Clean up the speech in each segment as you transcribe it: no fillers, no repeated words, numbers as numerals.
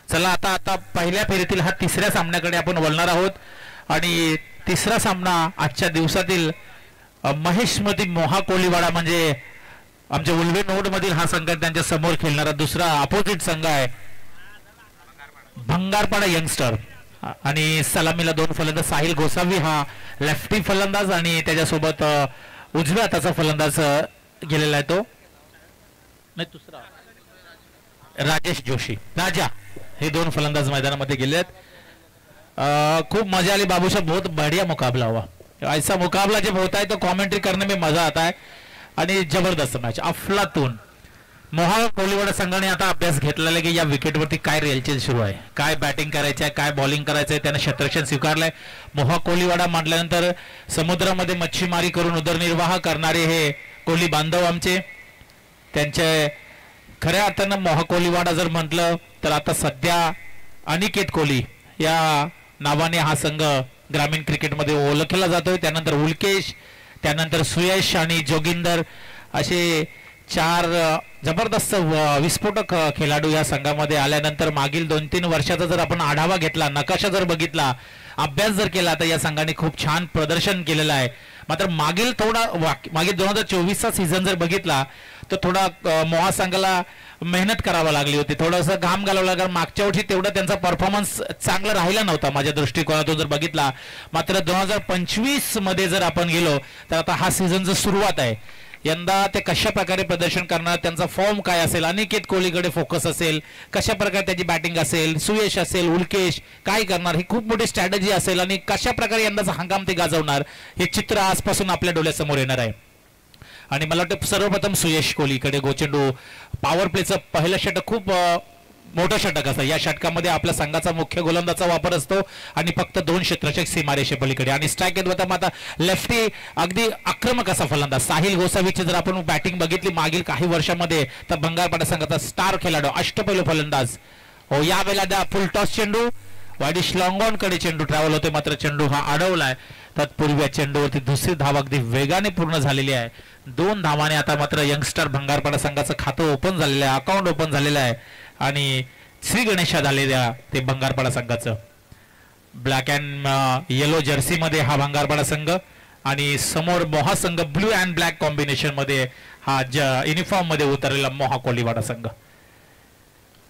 चला आता आता पहिल्या फेरीतील हा तिसऱ्या सामन्याकडे आपण वळणार आहोत आणि तिसरा सामना आजच्या दिवसातील महेशमती मोहा कोलीवाडा म्हणजे आमच्या उल्वे नोड मधील हा संघ त्यांच्या समोर खेळणारा दुसरा अपोजिट संघ आहे भंगारपाडा यंगस्टर आणि सलामीला दोन फलंदाज साहिल गोसावी हा लेफ्टी फलंदाज आणि त्याच्यासोबत उजव्या हाताचा फलंदाज गेलेला आहे तो नाही दुसरा राजेश जोशी राजा हे दोन फलंदाज मैदानामध्ये गेले आहेत। खूब मजा आली बाबूसाहब, बहुत बढ़िया मुकाबला हुआ। ऐसा मुकाबला जब होता है तो कमेंट्री करने में मजा आता है आणि जबरदस्त मॅच अफलातून। मोहा कोलीवाडा संघाने आता अभ्यास घेतलेला की या विकेटवरती काय रेलचेल सुरू आहे, काय बॅटिंग करायचं आहे, काय बॉलिंग करायचं आहे, त्याने क्षेत्ररक्षण स्वीकारलंय। मोहा कोलीवाडा म्हटल्यानंतर समुद्रामध्ये मच्छीमारी करून उदरनिर्वाह करणारे हे कोली बांधव आमचे, त्यांचे खऱ्या अर्थानं मोहा कोलीवाडा जर म्हटलं तर आता सध्या अनिकेत कोली या नावाने हा संघ ग्रामीण क्रिकेटमध्ये ओळखला जातोय। त्यानंतर उल्केश, त्यानंतर सुयश आणि जोगिंदर असे चार जबरदस्त विस्फोटक खेळाडू या संघामध्ये आल्यानंतर मागील 2-3 वर्षाचा जर आपण आढावा घेतला, नकाशा जर बघितला, अभ्यास जर केला तर या संघाने खूप छान प्रदर्शन केलेलं आहे। मात्र मागील 2024चा सीझन जर बघितला तर थोडा मोहा संघाला मेहनत करावी लागली होती, थोडंसं घाम घालावं लागला। मागच्या वर्षी तेवढा त्यांचा परफॉर्मन्स चांगला राहिला नव्हता माझ्या दृष्टिकोनातून जर बघितला। मात्र 2025 मध्ये जर आपण गेलो तर आता हा सीझनची सुरुवात आहे, यंदा ते कशा प्रकारे प्रदर्शन करणार, त्यांचा फॉर्म काय असेल, अनिकेत कोहलीकडे फोकस असेल, कशा प्रकारे त्याची बॅटिंग असेल, सुयश असेल, उल्केश काय करणार, ही खूप मोठी स्ट्रॅटेजी असेल आणि कशा प्रकारे यंदाचा हंगाम ते गाजवणार हे चित्र आजपासून आपल्या डोळ्यासमोर येणार आहे। आणि मला वाटतं सर्वप्रथम सुयश कोहलीकडे गोचेंडू पॉवर प्लेचं पहिलं षटक खूप मोठं षटक असतं। या षटकामध्ये आपल्या संघाचा मुख्य गोलंदाजाचा वापर असतो आणि फक्त 2 क्षेत्ररक्षक सीमारेषे पलीकडे आणि स्ट्राईक येत आता लेफ्टी अगदी आक्रमक असा फलंदाज साहिल गोसावीची जर आपण बॅटिंग बघितली मागील काही वर्षामध्ये तर भंगारपाडा संघाचा स्टार खेळाडू अष्टपैलू फलंदाज हो। यावेळेला द्या फुल टॉस चेंडू वाईडिश लॉंग ऑन कडे चेंडू ट्रॅव्हल होते, मात्र चेंडू हा अडवलाय। तत्पूर्वी चेंडूवरती दुसरी धाव अगदी वेगाने पूर्ण झालेली आहे। 2 धावाने आता मात्र यंगस्टर भंगारपाडा संघाचं खातं ओपन झालेलं आहे, अकाउंट ओपन झालेलं आहे आणि श्री गणेशा झालेल्या ते भंगारपाडा संघाचं ब्लॅक अँड येलो जर्सी मध्ये हा भंगारपाडा संघ आणि समोर मोहा संघ ब्लू अँड ब्लॅक कॉम्बिनेशन मध्ये हा युनिफॉर्म मध्ये उतरलेला मोहा कोलीवाडा संघ।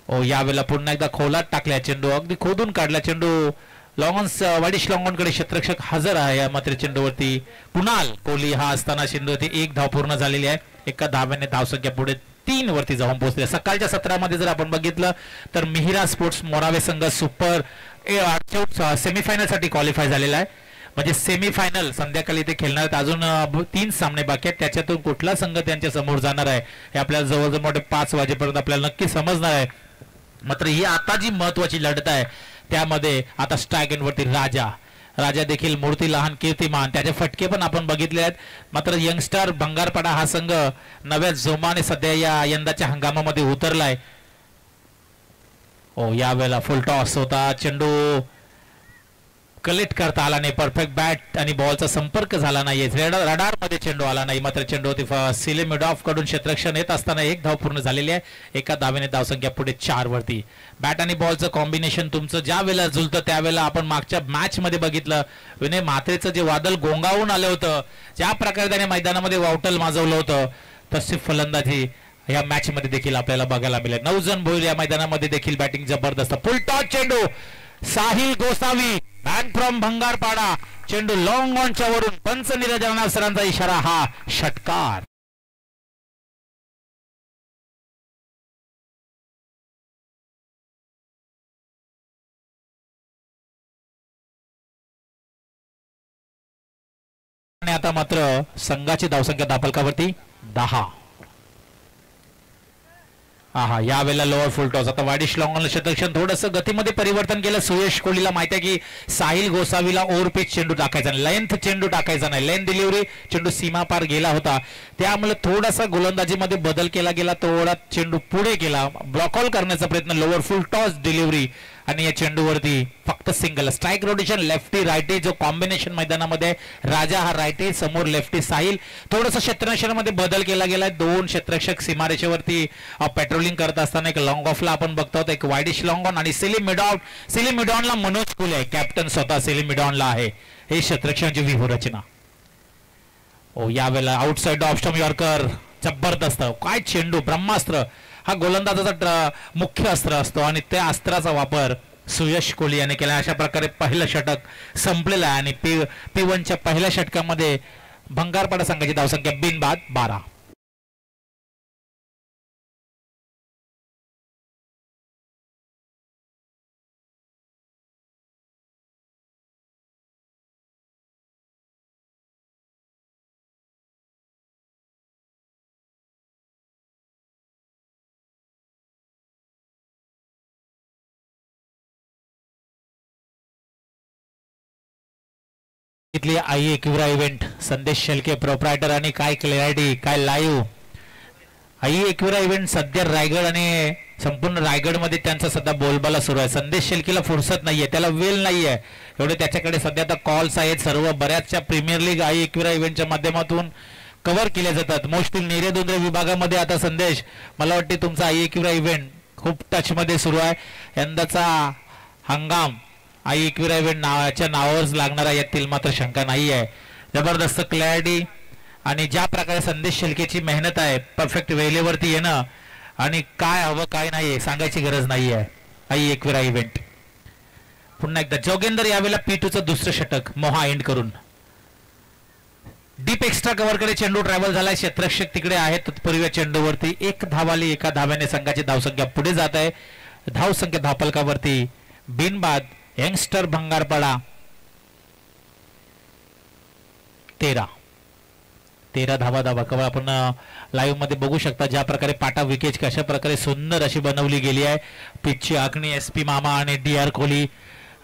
ओ यावेळेला पुन्हा एकदा खोलात टाकल्या चेंडू, अगदी खोदून काढला चेंडू, लॉंगॉन्स वाईडिश लॉंगॉन कडे क्षेत्ररक्षक हजर आहे या मात्र चेंडूवरती कुणाल कोहली हा असताना चेंडूवरती 1 धाव पूर्ण झालेली आहे। एका धाव्याने धावसंख्या पुढे 3 वरती जाऊन पोहोचले। सकाळच्या सत्रामध्ये जर आपण बघितलं तर मिहिरा स्पोर्ट्स मोरावे संघ सुपर सेमीफायनल साठी क्वालिफाय झालेला आहे, म्हणजे सेमीफायनल संध्याकाळी ते खेळणार आहेत। अजून 3 सामने बाकी आहेत, त्याच्यातून कुठला संघ त्यांच्या समोर जाणार आहे हे आपल्याला जवळजवळ मोठे 5 वाजेपर्यंत आपल्याला नक्की समजणार आहे। मात्र ही आता जी महत्वाची लढत आहे त्यामध्ये आता स्ट्राईक एंडवरती राजा देखील मूर्ती लहान कीर्तिमान त्याचे फटके पण आपण बघितले आहेत। मात्र यंगस्टर भंगारपाडा हा संघ नव्या जोमाने सध्या या यंदाच्या हंगामामध्ये उतरलाय। ओ यावेळेला फुल टॉस होता, चेंडू कलेक्ट करता आला नाही, परफेक्ट बॅट आणि बॉलचा संपर्क झाला नाही, रडार मध्ये चेंडू आला नाही। मात्र चेंडू सिले मिडऑफ कडून क्षेत्ररक्षण येत असताना 1 धाव पूर्ण झालेली आहे। एका धावेने धावसंख्या पुढे 4 वरती। बॅट आणि बॉलचं कॉम्बिनेशन तुमचं ज्या वेळेला जुळतं त्यावेळेला आपण मागच्या मॅच मध्ये बघितलं विनय म्हात्रेचं जे वादळ गोंगावून आलं होतं, ज्या प्रकारे त्याने मैदानामध्ये वावटल माजवलं होतं तशी फलंदाजी या मॅच मध्ये देखील आपल्याला बघायला मिळेल। 9 जण भोईल या मैदानामध्ये देखील बॅटिंग जबरदस्त। फुल टॉस चेंडू साहिल गोसावी मॅन फ्रॉम भंगारपाडा, चेंडू लॉंग ऑनच्या वरून पंच निरंजन सरांचा इशारा, हा षटकार। आणि आता मात्र संघाची धावसंख्या दाफलकावरती 10। हा यावेळेला लोअर फुल टॉस आता वाईडिश लॉंगॉन क्षेत्ररक्षण थोडंसं गतीमध्ये परिवर्तन केलं। सुयश कोहलीला माहिती आहे की साहिल गोसावीला ओव्हर पिच चेंडू टाकायचा नाही, लेंथ चेंडू टाकायचा नाही, लेंथ डिलिव्हरी चेंडू सीमा पार गेला होता, त्यामुळे थोडासा गोलंदाजीमध्ये बदल केला गेला, थोडा चेंडू पुढे गेला, ब्लॉक ऑल करण्याचा प्रयत्न, लोअर फुल टॉस डिलिव्हरी आणि या चेंडूवरती फक्त single strike rotation lefty righty जो कॉम्बिनेशन मैदानामध्ये राजा हा रायटी समोर लेफ्टी साहिल थोडंसं क्षेत्ररक्षणामध्ये बदल केला गेलाय दोन क्षेत्ररक्षक सीमारेषेवरती पेट्रोलिंग करत असताना एक लॉंग ऑफला आपण बघतो एक वाईडिश लॉंग ऑन आणि सेलिम मिडॉनला मनोज कुल आहे कॅप्टन स्वतः सेलिम मिडॉनला आहे हे क्षेत्ररक्षणाची व्यूहरचना यावेळेला आउटसाइड ऑफ स्टंप यॉर्कर जबरदस्त काय चेंडू ब्रह्मास्त्र हा गोलंदाजाचा मुख्य अस्त्र असतो आणि त्या अस्त्राचा वापर सुयश कोहली याने केला अशा प्रकारे पहिलं षटक संपलेलं आहे आणि P1च्या पहिल्या षटकामध्ये भंगारपाडा संघाची धावसंख्या बिनबाद 12 आई एक्युरा इव्हेंट संदेश शेलके प्रोप्रायटर आणि काय क्लॅरिटी काय लाईव्ह आई एक्युरा इव्हेंट सध्या रायगड आणि संपूर्ण रायगड मध्ये त्यांचा सध्या बोलबाला सुरू आहे संदेश शेलकेला फुरसत नाहीये त्याला वेळ नाहीये एवढे त्याच्याकडे सध्या आता कॉल्स आहेत सर्व बऱ्याचशा प्रीमियर लीग आई एक्युरा इव्हेंटच्या माध्यमातून कव्हर केले जातात मोस्टली निर्यात विभागामध्ये आता संदेश मला वाटते तुमचा आई एक्युरा इव्हेंट खूप टच मध्ये सुरू आहे यंदाचा हंगाम आई एक्युरा इव्हेंट नावाच्या नावावरच लागणारा यातील मात्र शंका नाही आहे जबरदस्त क्लॅरिटी आणि ज्या प्रकारे संदेश शेलकेची मेहनत आहे परफेक्ट वेळेवरती येणं आणि काय हवं काय नाही सांगायची गरज नाही आहे आई एक्युरा इव्हेंट पुन्हा एकदा जोगेंदर यावेळेला P2चं दुसरं षटक मोहा एंड करून डीप एक्स्ट्रा कव्हरकडे चेंडू ट्रॅव्हल झालाय क्षेत्ररक्षक तिकडे आहे तत्पूर्वी चेंडूवरती एक धावाली एका धाव्याने संघाची धावसंख्या पुढे जात आहे धावसंख्या धावफलकावरती बिनबाद यंगस्टर भंगारपाडा 13 धावा कवा आपण लाईव्ह मध्ये बघू शकता ज्या प्रकारे पाटा विकेट कशा प्रकारे सुंदर अशी बनवली गेली आहे पिचची आखणी SP मामा आणि DR कोहली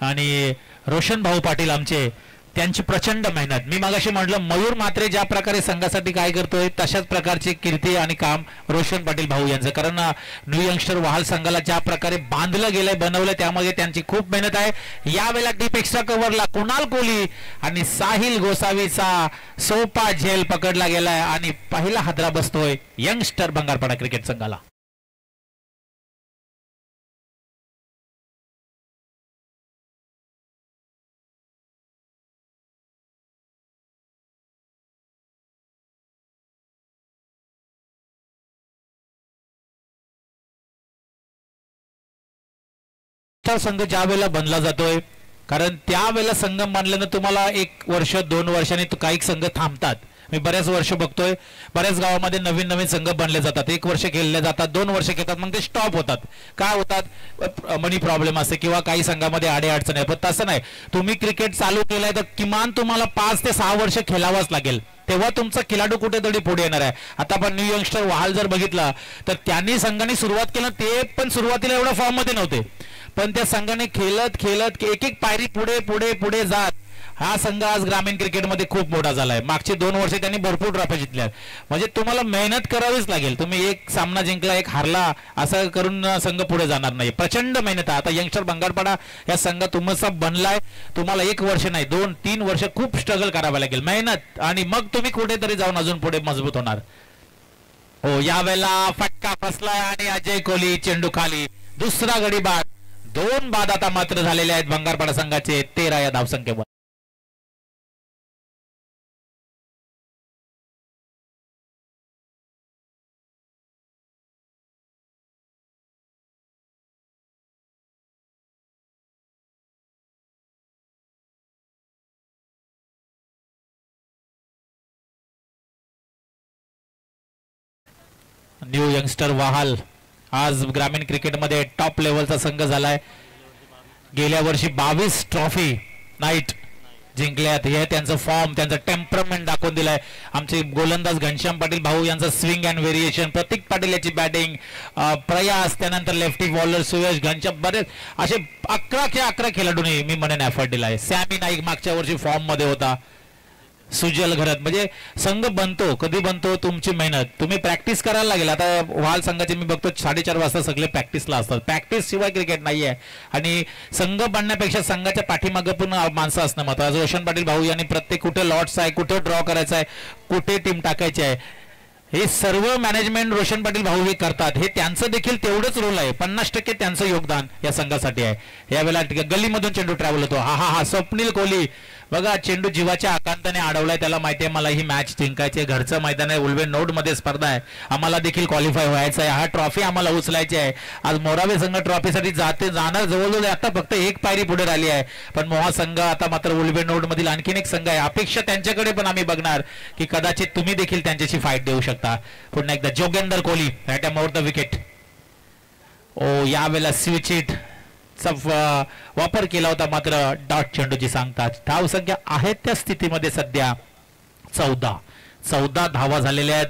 आणि रोशन भाऊ पाटील आमचे त्यांची प्रचंड मेहनत मी मागाशी म्हटलं मयूर मात्रे ज्या प्रकारे संघासाठी काय करतोय तशाच प्रकारची कीर्ती आणि काम रोशन पाटील भाऊ यांचं कारण न्यू यंगस्टर वाहल संघाला ज्या प्रकारे बांधलं गेलंय बनवलं त्यामध्ये त्यांची खूप मेहनत आहे यावेळेला डीप एक्स्ट्रा कव्हरला कुणाल कोहली आणि साहिल गोसावीचा सोपा झेल पकडला गेलाय आणि पहिला हादरा बसतोय यंगस्टर भंगारपाडा क्रिकेट संघाला संघ ज्या वेळेला बनला जातोय कारण त्यावेळेला संघ बनल्यानं तुम्हाला 1 वर्ष 2 वर्षांनी काही संघ थांबतात मी बऱ्याच वर्ष बघतोय बऱ्याच गावामध्ये नवीन संघ बनले जातात 1 वर्ष खेळले जातात 2 वर्ष खेळतात मग ते स्टॉप होतात काय होतात मनी प्रॉब्लेम असते किंवा काही संघामध्ये आडे अडचण आहे पण तसं नाही तुम्ही क्रिकेट चालू केलंय तर किमान तुम्हाला 5 ते 6 वर्ष खेळावंच लागेल तेव्हा तुमचा खेळाडू कुठेतरी पुढे येणार आहे आता आपण न्यू यंगस्टर वाहल जर बघितला तर त्यांनी संघाने सुरुवात केलं ते पण सुरुवातीला एवढ्या फॉर्म मध्ये नव्हते पण त्या संघाने खेळत एक पायरी पुढे जात हा संघ आज ग्रामीण क्रिकेटमध्ये खूप मोठा झालाय मागचे 2 वर्ष त्यांनी भरपूर ट्रॉफी जिंकल्या म्हणजे तुम्हाला मेहनत करावीच लागेल तुम्ही एक सामना जिंकला एक हारला असं करून संघ पुढे जाणार नाही प्रचंड मेहनत आता यंगस्टर भंगारपाडा या संघ तुमचा बनलाय तुम्हाला 1 वर्ष नाही 2-3 वर्ष खूप स्ट्रगल करावं लागेल मेहनत आणि मग तुम्ही कुठेतरी जाऊन अजून पुढे मजबूत होणार हो यावेळेला फटका फसलाय आणि अजय कोहली चेंडू खाली दुसरा गडी बाद 2 बाद आता मात्र झालेले आहेत भंगारपाडा संघाचे 13 या धावसंख्येवर न्यू यंगस्टर वाहल आज ग्रामीण क्रिकेटमध्ये टॉप लेवलचा संघ झालाय गेल्या वर्षी 22 ट्रॉफी नाईट जिंकल्यात हे त्यांचं फॉर्म त्यांचं टेम्परमेंट दाखवून दिलाय आमचे गोलंदाज घनश्याम पाटील भाऊ यांचा स्विंग अँड व्हेरिएशन प्रतीक पाटील याची बॅटिंग प्रयास त्यानंतर लेफ्टी बॉलर सुयश घनश्याम बरेच असे 11 खेळाडूंनी मी म्हणेन एफर्ट दिलाय सॅमी नाईक मागच्या वर्षी फॉर्म मध्ये होता सुजल घरात म्हणजे संघ बनतो, कधी बनतो तुमची मेहनत, तुम्ही प्रॅक्टिस करायला लागेल. आता वाल संघाचे मी बघतो 4:30 वाजता सगळे प्रॅक्टिसला असतात. प्रॅक्टिस शिवाय क्रिकेट नाही आहे. आणि संघ बनण्यापेक्षा संघाच्या पाठीमागं पण माणसं असणं महत्त्वाचं. रोशन पाटील भाऊ यांनी प्रत्येक कुठे लॉट्स आहे, कुठे ड्रॉ करायचा आहे, कुठे टीम टाकायची आहे, हे सर्व मॅनेजमेंट रोशन पाटील भाऊ हे करतात. हे त्यांचं देखील तेवढंच रोल आहे. 50% त्यांचं योगदान या संघासाठी आहे. यावेळेला गल्लीमधून चेंडू ट्रॅव्हल होतो. हा स्वप्नील कोहली बघा, चेंडू जीवाच्या आकांताने अडवलाय. त्याला माहिती आहे मला ही मॅच जिंकायची. घरचं मैदान आहे, उल्वे नोड मध्ये स्पर्धा आहे, आम्हाला देखील क्वालिफाय व्हायचं आहे. हा ट्रॉफी आम्हाला उचलायची आहे. आज मोरावे संघ ट्रॉफीसाठी जाणार जवळजवळ आता फक्त एक पायरी पुढे राहिली आहे. पण मोहा संघ आता मात्र उल्वे नोड मधील आणखीन एक संघ आहे. अपेक्षा त्यांच्याकडे पण आम्ही बघणार की कदाचित तुम्ही देखील त्यांच्याशी फाईट देऊ शकता. पुन्हा एकदा जोगेंदर कोहली रॅट मोर द विकेट. यावेळेला स्विच इट वापर केला होता, मात्र डॉट चेंडूची सांगतात. धाव संख्या आहेत त्या स्थितीमध्ये सध्या 14 धावा झालेल्या आहेत.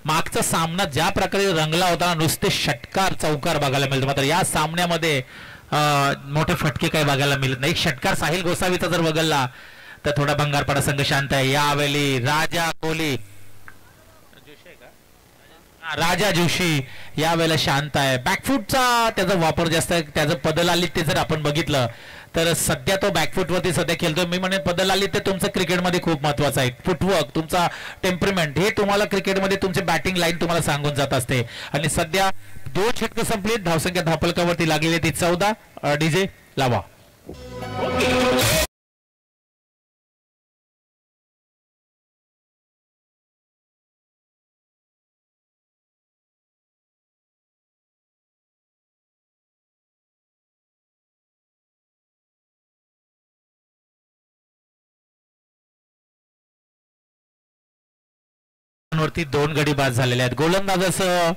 मागचा सामना ज्या प्रकारे रंगला होता, नुसते षटकार चौकार बघायला मिळतो, मात्र या सामन्यामध्ये मोठे फटके काही बघायला मिळत नाही. षटकार साहिल गोसावीचा जर बघितला तर थोडा भंगारपाडा संघ शांत आहे. यावेळी राजा जोशी यावेळेला शांत आहे. बॅकफूटचा त्याचा वापर जास्त आहे. त्याचं पदल आली ते जर आपण बघितलं तर सध्या तो बॅकफूट वरती सध्या खेळतोय. मी म्हणेन पदल आली ते तुमचं क्रिकेटमध्ये खूप महत्वाचं आहे. फुटवर्क, तुमचा टेम्परमेंट हे तुम्हाला क्रिकेटमध्ये तुमची बॅटिंग लाईन तुम्हाला सांगून जात असते. आणि सध्या 2 षटकं संपली. धावसंख्या धापलकावरती लागलेली ती 14. डीजे लावा. वरती 2 गडी बाद झालेले आहेत. गोलंदाजाचं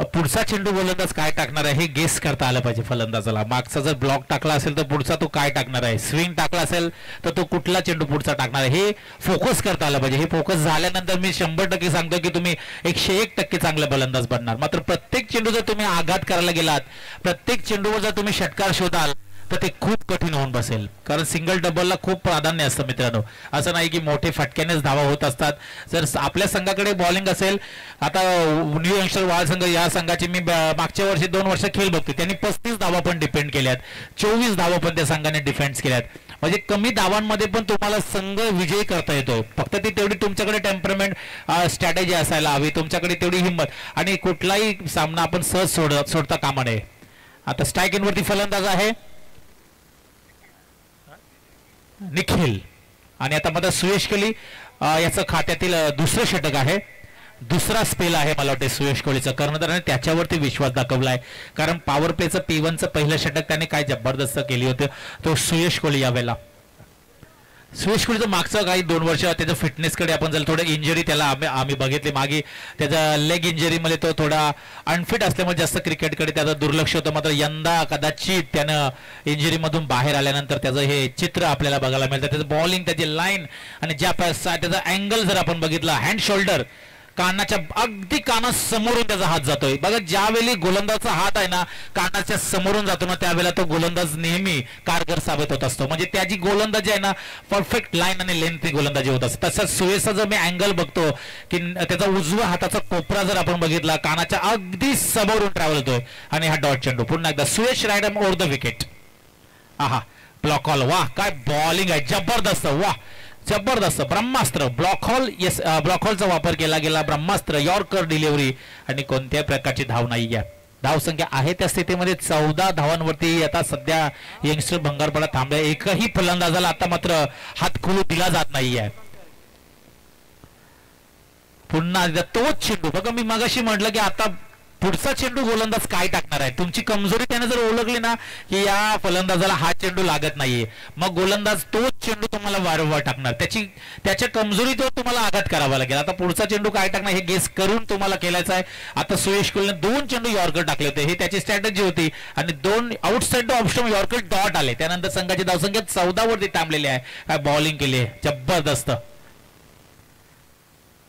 पुढचा चेंडू गोलंदाज काय टाकणार आहे हे गेस करता आलं पाहिजे फलंदाजाला. मागचा जर ब्लॉक टाकला असेल तर पुढचा तो काय टाकणार आहे, स्विंग टाकला असेल तर तो कुठला चेंडू पुढचा टाकणार आहे हे फोकस करता आलं पाहिजे. हे फोकस झाल्यानंतर मी 100% सांगतो की तुम्ही 101% चांगले फलंदाज बनणार. मात्र प्रत्येक चेंडू जर तुम्ही आघात करायला गेलात, प्रत्येक चेंडूवर जर तुम्ही षटकार शोधाल तर ते खूप कठीण होऊन बसेल. कारण सिंगल डबलला खूप प्राधान्य असतं मित्रांनो. असं नाही की मोठे फटक्यानेच धावा होत असतात. जर आपल्या संघाकडे बॉलिंग असेल, आता न्यू यंगस्टर वाळ संघ या संघाची मी मागच्या वर्षी 2 वर्ष खेळ बघते, त्यांनी 35 धावा पण डिपेंड केल्यात, 24 धावा पण त्या संघाने डिफेन्स केल्यात. म्हणजे कमी धावांमध्ये पण तुम्हाला संघ विजयी करता येतोय. फक्त ती तेवढी तुमच्याकडे टेम्परमेंट स्ट्रॅटेजी असायला हवी, तुमच्याकडे तेवढी हिंमत. आणि कुठलाही सामना आपण सहज सोडता कामा नये. आता स्ट्राईक इनवरती फलंदाज आहे निखिल. आणि आता मध्ये सुयश कोहली याचं खात्यातील दुसरं षटक आहे, दुसरा स्पेल आहे मला वाटते सुयश कोहलीचा. कर्णधाराने त्याच्यावरती विश्वास दाखवलाय. कारण पॉवर प्लेचं P1चं पहिलं षटक त्याने काय जबरदस्त केली होती तो सुयश कोहली. यावेळेला सुयश कोहलीचं मागचं काही 2 वर्ष त्याच्या फिटनेसकडे आपण जर थोडं इंजरी त्याला आम्ही बघितली मागे, त्याचा लेग इंजरीमध्ये तो थोडा अनफिट असल्यामुळे जास्त क्रिकेटकडे त्याचं दुर्लक्ष होतं. मात्र यंदा कदाचित त्यानं इंजरीमधून बाहेर आल्यानंतर त्याचं हे चित्र आपल्याला बघायला मिळतं. त्याचं बॉलिंग, त्याची लाईन आणि ज्या त्याचा अँगल जर आपण बघितला, हँड शोल्डर कानाच्या अगदी कानासमोरून त्याचा हात जातोय बघा. ज्यावेळी गोलंदाजचा हात आहे ना कानाच्या समोरून जातो ना, त्यावेळेला तो गोलंदाज नेहमी कारगर साबित होत असतो. म्हणजे त्याची गोलंदाजी आहे ना परफेक्ट लाईन आणि लेंथी गोलंदाजी होत असते. तसंच सुयशचा जर मी अँगल बघतो की त्याचा उजव्या हाताचा कोपरा जर आपण बघितला कानाच्या अगदी समोरून ट्रॅव्हल होतोय. आणि हा डॉट चेंडू पुन्हा एकदा सुयश रायडम over the wicket. Block hole, वाह काय बॉलिंग आहे, जबरदस्त, वाह जबरदस्त. ब्रह्मास्त्र ब्लॉक हॉल, येस ब्लॉक हॉलचा वापर केला गेला. ब्रह्मास्त्र यॉर्कर डिलिव्हरी आणि कोणत्याही प्रकारची धाव नाही आहे. धाव संख्या आहे त्या स्थितीमध्ये 14 धावांवरती आता सध्या यंगस्टर भंगारपाडा थांबला. एकही फलंदाजाला आता मात्र हात खोलू दिला जात नाहीये. पुन्हा तोच चेंडू बघा. मी मगाशी म्हटलं की आता पुढचा चेंडू गोलंदाज काय टाकणार आहे. तुमची कमजोरी त्याने जर ओळखली ना की या फलंदाजाला हा चेंडू लागत नाहीये, मग गोलंदाज तोच चेंडू तुम्हाला वारंवार टाकणार. त्याच्या कमजोरी तो तुम्हाला आघात करावा लागेल. आता पुढचा चेंडू काय टाकणार हे गेस करून तुम्हाला केलायचं आहे. आता सुयश कोहलीने 2 चेंडू यॉर्कर टाकले होते, हे त्याची स्ट्रॅटेजी होती. आणि 2 आउटसाइड ऑप्शन यॉर्कर डॉट आले. त्यानंतर संघाची धावसंख्या 14 वरती थांबलेली आहे. काय बॉलिंग केली आहे जबरदस्त.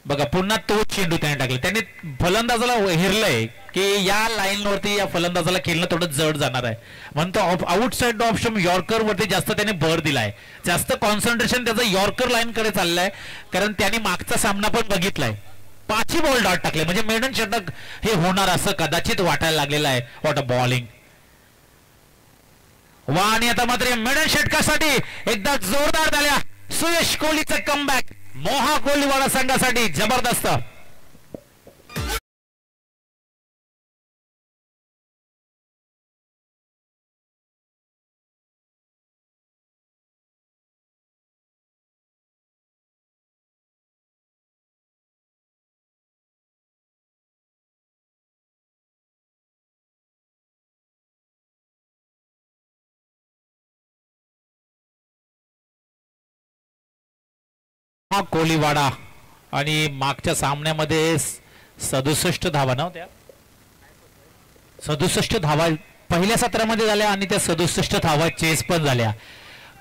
बघा पुन्हा तो चेंडू त्याने टाकला. त्याने फलंदाजाला हेरलंय की या लाईनवरती या फलंदाजाला खेळणं थोडं जड जाणार आहे म्हणून तो आउटसाइड ऑप्शन यॉर्कर वरती जास्त त्याने भर दिलाय. जास्त कॉन्सन्ट्रेशन त्याचं यॉर्कर लाईन कडे चाललंय कारण त्याने मागचा सामना पण बघितलाय. 5 बॉल डॉट टाकले म्हणजे मेडन षटक हे होणार असं कदाचित वाटायला लागलेलं आहे. वॉट अ बॉलिंग वा. आणि आता मात्र मेडन षटकासाठी एकदा जोरदार झाल्या सुयश कोहलीचा कमबॅक मोहा कोहलीवाडा संघासाठी जबरदस्त. हा कोहलीवाडा आणि मागच्या सामन्यामध्ये 67 धावा नव्हत्या. 67 धावा पहिल्या सत्रामध्ये झाल्या आणि त्या 67 धावा चेस पण झाल्या.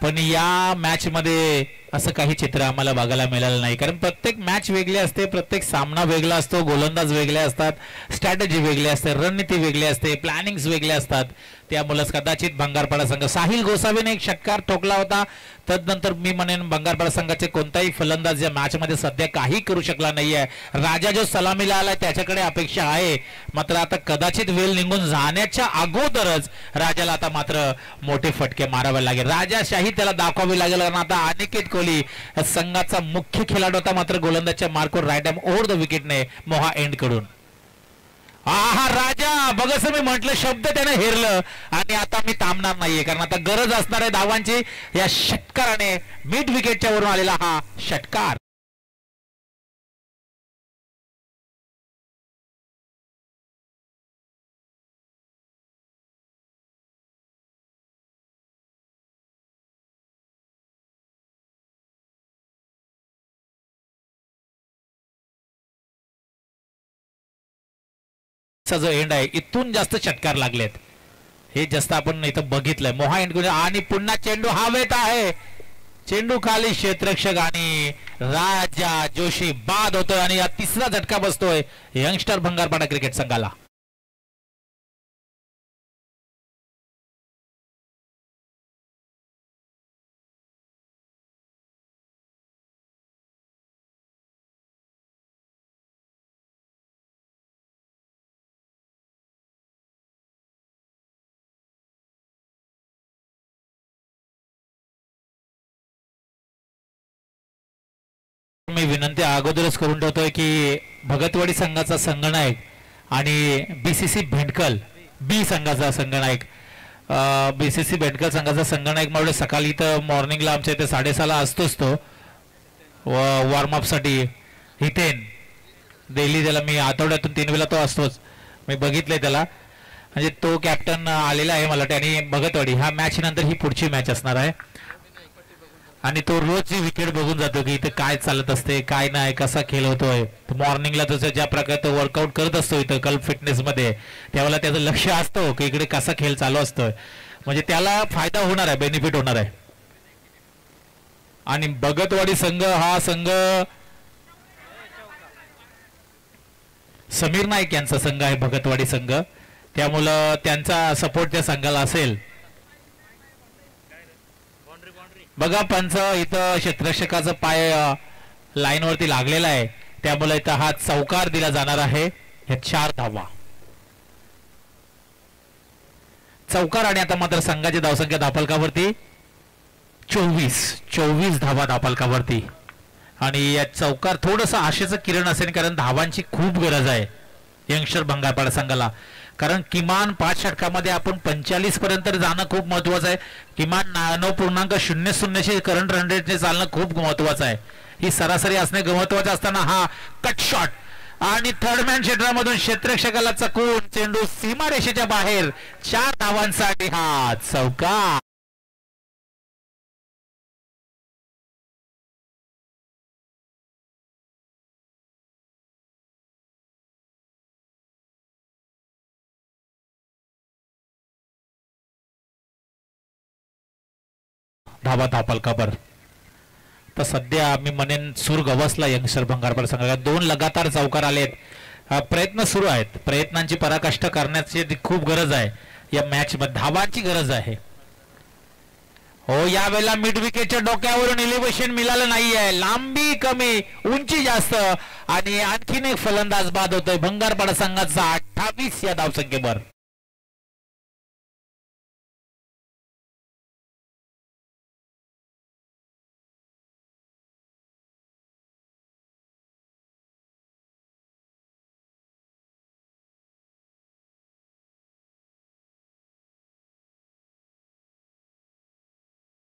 पण या मॅच मध्ये असं काही चित्र आम्हाला बघायला मिळालं नाही कारण प्रत्येक मॅच वेगळी असते, प्रत्येक सामना वेगळा असतो, गोलंदाज वेगळे असतात, स्ट्रॅटेजी वेगळी असते, रणनीती वेगळी असते, प्लॅनिंग्स वेगळे असतात. त्यामुळेच कदाचित भंगारपाडा संघ साहिल गोसावीने एक षटकार ठोकला होता. तदनंतर मी म्हणेन भंगारपाडा संघाचे कोणताही फलंदाज या मॅच मध्ये सध्या काही करू शकला नाहीये. राजा जो सलामीला आलाय त्याच्याकडे अपेक्षा आहे मात्र आता कदाचित वेळ निघून जाण्याच्या अगोदरच राजाला आता मात्र मोठे फटके मारावे लागेल. राजाशाही त्याला दाखवावी लागेल कारण आता अनिकेत कोहली संघाचा मुख्य खेळाडू होता मात्र गोलंदाजच्या मार्कवर राईट हँड ओव्हर द विकेटने मोहा एंड कडून. हा राजा बघस मी म्हटलं शब्द त्याने हेरलं आणि आता मी थांबणार नाहीये कारण आता गरज असणार आहे धावांची. या षटकाराने मिड विकेटच्या वरून आलेला हा षटकार जो एंड आहे इथून जास्त षटकार लागलेत हे जास्त आपण इथं बघितलंय. मोहा एंड आणि पुन्हा चेंडू हवेत आहे, चेंडू खाली क्षेत्ररक्षक आणि राजा जोशी बाद होतोय आणि या तिसरा झटका बसतोय यंगस्टर भंगारपाडा क्रिकेट संघाला. मी विनंती अगोदरच करून ठेवतोय की भगतवाडी संघाचा संघनायक आणि बीसीसी भेंडकल बी संघाचा संघनायक बीसीसी भेंडकल संघाचा संघनायक म्हणजे सकाळी तर मॉर्निंगला आमच्या इथे 6:30ला असतोच तो वॉर्मअप साठी. हितेन डेली त्याला मी आठवड्यातून 3 वेळा तो असतोच. मी बघितलंय त्याला म्हणजे तो कॅप्टन आलेला आहे मला वाटतं आणि भगतवाडी ह्या मॅच नंतर ही पुढची मॅच असणार आहे आणि तो रोजची विकेट बघून जातो की इथं काय चालत असते काय नाही कसा खेळ होतोय. मॉर्निंगला तसं ज्या प्रकारे तो वर्कआउट करत असतो इथं कल्प फिटनेस मध्ये त्यावेळेला त्याचं लक्ष असतं की इकडे कसा खेळ चालू असतोय म्हणजे त्याला फायदा होणार आहे, बेनिफिट होणार आहे. आणि भगतवाडी संघ हा संघ समीर नाईक यांचा संघ आहे भगतवाडी संघ त्यामुळं त्यांचा सपोर्ट त्या संघाला असेल. बघा पंच इथं क्षेत्ररक्षकाचा पाय लाईन वरती लागलेला आहे त्यामुळे इथं हा चौकार दिला जाणार आहे. हे 4 धावा चौकार आणि आता मात्र संघाची धावसंख्या धावफलकावरती 24 धावा धावफलकावरती आणि या चौकार थोडंसं आशेचं किरण असेल कारण धावांची खूप गरज आहे यंगस्टर भंगारपाडा संघाला कारण किमान 5 षटकामध्ये आपण 45 पर्यंत जाणं खूप महत्वाचं आहे. किमान 9.00 करंट रन रेटने चालणं खूप महत्वाचं आहे. ही सरासरी असणे महत्वाचं असताना हा कट शॉट आणि थर्डमॅन क्षेत्रामधून क्षेत्ररक्षकाला चकून चेंडू सीमारेषेच्या बाहेर 4 धावांसाठी हा चौकार. धावा धावफलकावर तर सध्या मी म्हणेन सूर गवसला यंगस्टर भंगारपाडा संघाला 2 लगातार चौकार आलेत. प्रयत्न सुरू आहेत, प्रयत्नांची पराकाष्ठा करण्याची खूप गरज आहे या मॅच मध्ये, धावांची गरज आहे. हो यावेळेला मिड विकेटच्या डोक्यावरून एलिव्हेशन मिळालं नाहीये, लांबी कमी उंची जास्त आणि आणखीन एक फलंदाज बाद होतोय भंगारपाडा संघाचा 28 या धावसंख्येवर.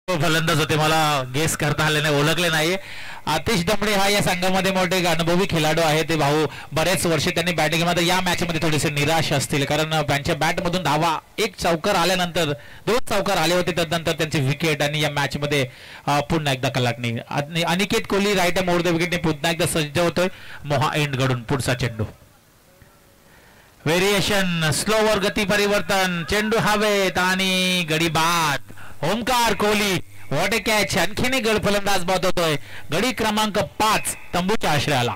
फलंदाज होते, मला गेस करता आले नाही, ओळखले नाही. आतिश दमडे हा या संघामध्ये मोठे अनुभवी खेळाडू आहे. ते भाऊ बरेच वर्ष त्यांनी बॅटिंग मध्ये या मॅच मध्ये थोडेसे निराश असतील, कारण त्यांच्या बॅट मधून धावा 1 चौकार आल्यानंतर 2 चौकार आले होते, त्यानंतर त्यांची विकेट आणि या मॅच मध्ये पुन्हा एकदा कलाटणी. अनिकेत कोहली राईट मोड द विकेटने पुन्हा एकदा सज्ज होतोय. मोहा एंड कडून पुढचा चेंडू, व्हेरिएशन स्लोवर गती परिवर्तन, चेंडू हवेत आणि गडी बाद. Omkar Kohli what A catch, आणखीन एक गड फलंदाज बाद होतोय. गडी क्रमांक 5 तंबूच्या आश्रयाला.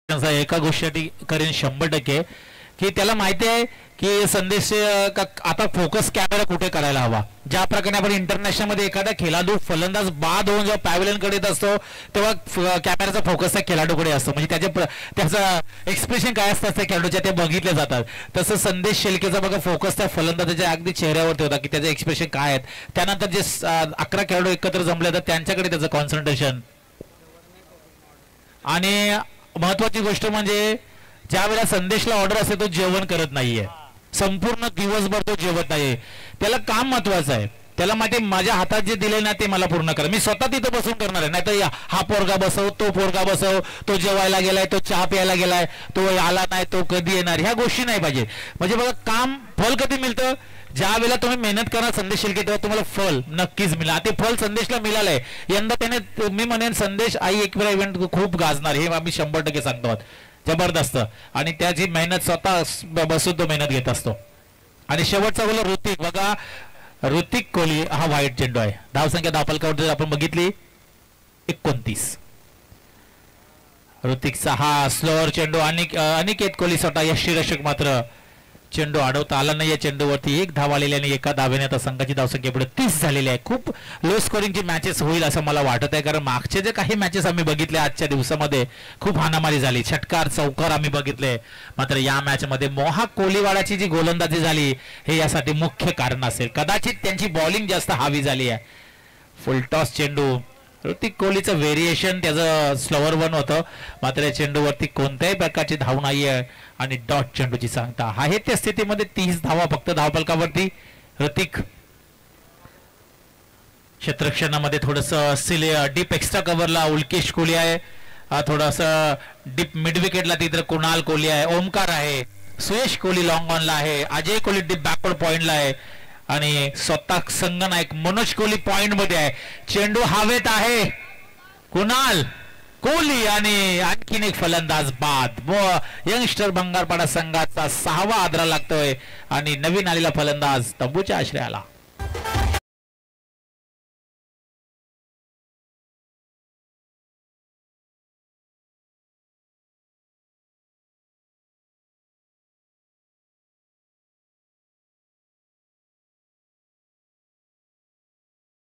एका गोष्टी करेन 100% की त्याला माहिती आहे की संदेश आता फोकस कॅमेरा कुठे करायला हवा. ज्या प्रकारे आपण इंटरनॅशनल मध्ये एखादा खेळाडू फलंदाज बाद होऊन जेव्हा पॅव्हलियन कडे येत असतो तेव्हा कॅमेराचा फोकस त्या खेळाडूकडे असतो, म्हणजे त्याचं एक्सप्रेशन काय असतं त्या खेळाडूच्या ते बघितले जातात. तसं संदेश शेळकेचा बघा फोकस त्या फलंदाजाच्या अगदी चेहऱ्यावरती होता की त्याचे एक्सप्रेशन काय आहेत. त्यानंतर जे 11 खेळाडू एकत्र जमले तर त्यांच्याकडे त्याचं कॉन्सन्ट्रेशन. आणि महत्वाची गोष्ट म्हणजे ज्या वेळेला संदेशला ऑर्डर असते तो जेवण करत नाहीये, संपूर्ण दिवसभर तो जेवत नाहीये. त्याला काम महत्वाचं आहे, त्याला माहिती माझ्या हातात जे दिले ना ते मला पूर्ण करा. मी स्वतः तिथं बसून करणार आहे, नाहीतर हा पोरगा बसव, तो पोरगा बसव, तो जेवायला गेलाय, तो चहा प्यायला गेलाय, तो आला नाही, तो कधी येणार, ह्या गोष्टी नाही पाहिजे. म्हणजे बघा काम फल कधी मिळतं, ज्या वेळेला तुम्ही मेहनत करणार संदेश शेळके तेव्हा तुम्हाला फल नक्कीच मिळेल. ते फल संदेशला मिळालंय. यंदा त्याने मी म्हणेन संदेश आई एक वेळा इव्हेंट खूप गाजणार हे आम्ही 100% सांगतो. जबरदस्त. आणि त्याची मेहनत स्वतः बसून तो मेहनत घेत असतो. आणि शेवटचा बोल ऋतिक, बघा ऋतिक कोहली हा व्हाईट चेंडू आहे. धावसंख्या धावफलकावर जर आपण बघितली 29. ऋतिकचा हा स्लोअर चेंडू. अनिकेत कोहली स्वतः यष्टीरक्षक मात्र चेंडू अडवता आला नाही. या चेंडूवरती 1 धाव आलेली आणि एका धावेने आता संघाची धावसंख्या पुढे 30 झालेली आहे. खूप लो स्कोरिंगची मॅचेस होईल असं मला वाटत आहे, कारण मागचे जे काही मॅचेस आम्ही बघितले आजच्या दिवसामध्ये खूप हाणामारी झाली, षटकार चौकार आम्ही बघितले. मात्र या मॅच मध्ये मोहा कोहलीवाडाची जी गोलंदाजी झाली हे यासाठी मुख्य कारण असेल. कदाचित त्यांची बॉलिंग जास्त हावी झाली आहे. फुलटॉस चेंडू, ऋतिक कोहलीचं व्हेरिएशन त्याचं स्लोअर 1 होतं, मात्र या चेंडूवरती कोणत्याही प्रकारची धाव नाहीये आणि डॉट चेंडूची सांगता आहे. त्या स्थितीमध्ये 30 धावा फक्त धावफलकावरती. ऋतिक क्षेत्ररक्षणामध्ये थोडस डीप एक्स्ट्रा कव्हरला उल्केश कोहली आहे, थोडस डीप मिड विकेटला तिथे कुणाल कोहली आहे, ओमकार आहे, सुयश कोहली लॉंग ऑनला आहे, अजय कोहली डीप बॅकवर्ड पॉइंटला आहे आणि स्वतः संघनायक मनोज कोहली पॉइंट मध्ये आहे. चेंडू हवेत आहे, कुणाल कोहली आणि आणखीन एक फलंदाज बाद. यंगस्टर भंगारपाडा संघाचा 6वा आदरा लागतोय आणि नवीन आलेला फलंदाज तंबूच्या आश्रयाला.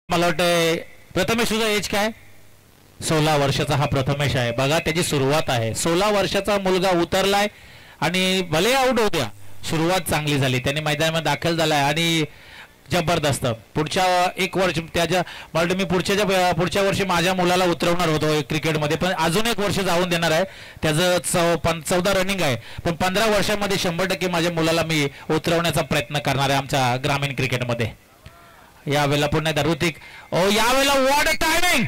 मला वाटतंय प्रथमेश तुझा एज काय? 16 वर्षाचा हा प्रथमेश आहे. बघा त्याची सुरुवात आहे. 16 वर्षाचा मुलगा उतरलाय आणि भले आउट होऊ द्या, सुरुवात चांगली झाली, त्याने मैदानामध्ये दाखल झालाय आणि जबरदस्त. पुढच्या 1 वर्ष त्याच्या मला मी पुढच्या वर्षी माझ्या मुलाला उतरवणार होतो क्रिकेटमध्ये, पण अजून 1 वर्ष जाऊन देणार आहे. त्याचं 14 रनिंग आहे, पण 15 वर्षामध्ये 100% माझ्या मुलाला मी उतरवण्याचा प्रयत्न करणार आहे आमच्या ग्रामीण क्रिकेटमध्ये. यावेळेला पुन्हा ऋतिक, यावेळेला व्हॉट अ टायमिंग,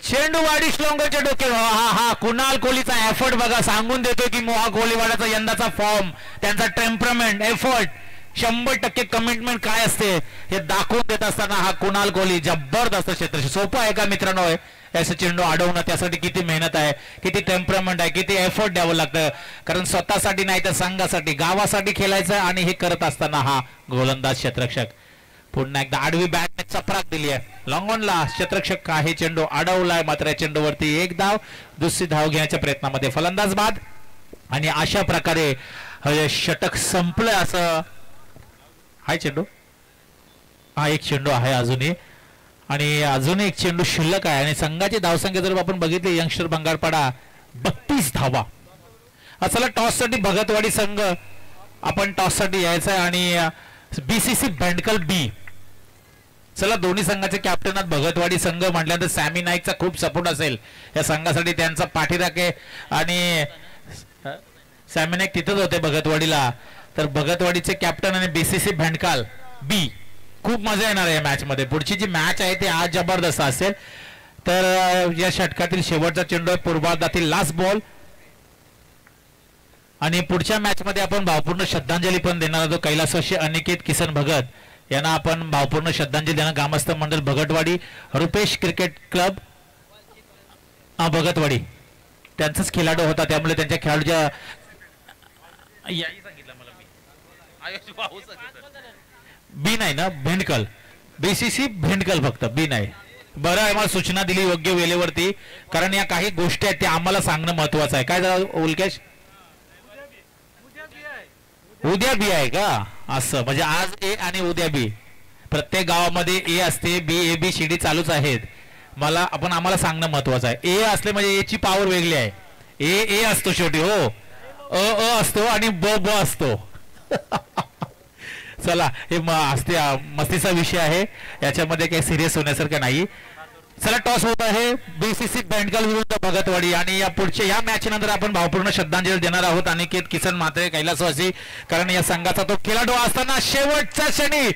चेंडू वाडी श्लोंगरच्या डोक्यावर. हा कुणाल कोहलीचा एफर्ट बघा, सांगून देतोय की मोहा कोहलीवाडाचा यंदाचा फॉर्म, त्यांचा टेम्परमेंट, एफर्ट 100% कमिटमेंट काय असते हे दाखवून देत असताना हा कुणाल कोहली जबरदस्त क्षेत्ररक्षक. सोपं आहे का मित्रांनो याचं चेंडू अडवणं? त्यासाठी किती मेहनत आहे, किती टेम्परमेंट आहे, किती एफर्ट द्यावं लागतं. कारण स्वतःसाठी नाही तर संघासाठी गावासाठी खेळायचं आणि हे करत असताना हा गोलंदाज क्षेत्ररक्षक पुन्हा एकदा आडवी बॅटने चपराक दिली आहे. लॉंग ऑनला क्षेत्ररक्षक का हे चेंडू अडवलाय मात्र या चेंडूवरती एक धाव, दुसरी धाव घेण्याच्या प्रयत्नामध्ये फलंदाज बाद आणि अशा प्रकारे षटक संपलं. असं हाय चेंडू, हा एक चेंडू आहे अजूनही आणि अजून एक चेंडू शिल्लक आहे आणि संघाची धावसंख्या जर आपण बघितली यंगस्टर बंगारपाडा 32 धावा. चला टॉस साठी भगतवाडी संघ आपण टॉस साठी यायचा आहे आणि बीसीसी भेंडकल बी. चला दोन्ही संघाचे कॅप्टन आहेत. भगतवाडी संघ म्हटल्यानंतर सॅमी नाईकचा खूप सपोर्ट असेल या संघासाठी, त्यांचा पाठीराखे आणि सॅमी नाईक तिथंच होते भगतवाडीला. तर भगतवाडीचे कॅप्टन आणि बीसीसी भेंडकाल बी खूप मजा येणार आहे या मॅच मध्ये. पुढची जी मॅच आहे ती आज जबरदस्त असेल. तर या षटकातील शेवटचा चेंडू आहे पूर्वार्धातील लास्ट बॉल आणि पुढच्या मॅच मध्ये आपण भावपूर्ण श्रद्धांजली पण देणार आहोत. कैलासवासी अनिकेत किसन भगत यांना आपण भावपूर्ण श्रद्धांजली देणार. ग्रामस्थ मंडळ भगतवाडी, रुपेश क्रिकेट क्लब भगतवाडी त्यांचाच खेळाडू होता त्यामुळे त्यांच्या खेळाडूच्या बी नाही ना भेंडकल, बीसीसी भेंडकल फक्त बी नाही. बरं आहे, मला सूचना दिली योग्य वेळेवरती कारण या काही गोष्टी आहेत त्या आम्हाला सांगणं महत्वाचं आहे. काय झालं उल्केश? उद्या बी आहे का? असं म्हणजे आज ए आणि उद्या बी. प्रत्येक गावामध्ये ए असते, B A B C D चालूच आहेत. आम्हाला सांगणं महत्वाचं आहे. ए असले म्हणजे ए ची पॉवर वेगळी आहे. ए असतो शेवटी, हो अ असतो आणि ब ब असतो. चला हे असते मस्तीचा विषय आहे, याच्यामध्ये काही सिरियस होण्यासारखं नाही. चला टॉस होत आहे बीसीसी भेंडकल विरुद्ध भगतवाडी आणि या पुढच्या या मॅच नंतर आपण भावपूर्ण श्रद्धांजली देणार आहोत अनिकेत किसन म्हात्रे कैलासवासी. कारण या संघाचा तो खेळाडू असताना शेवटच्या क्षणी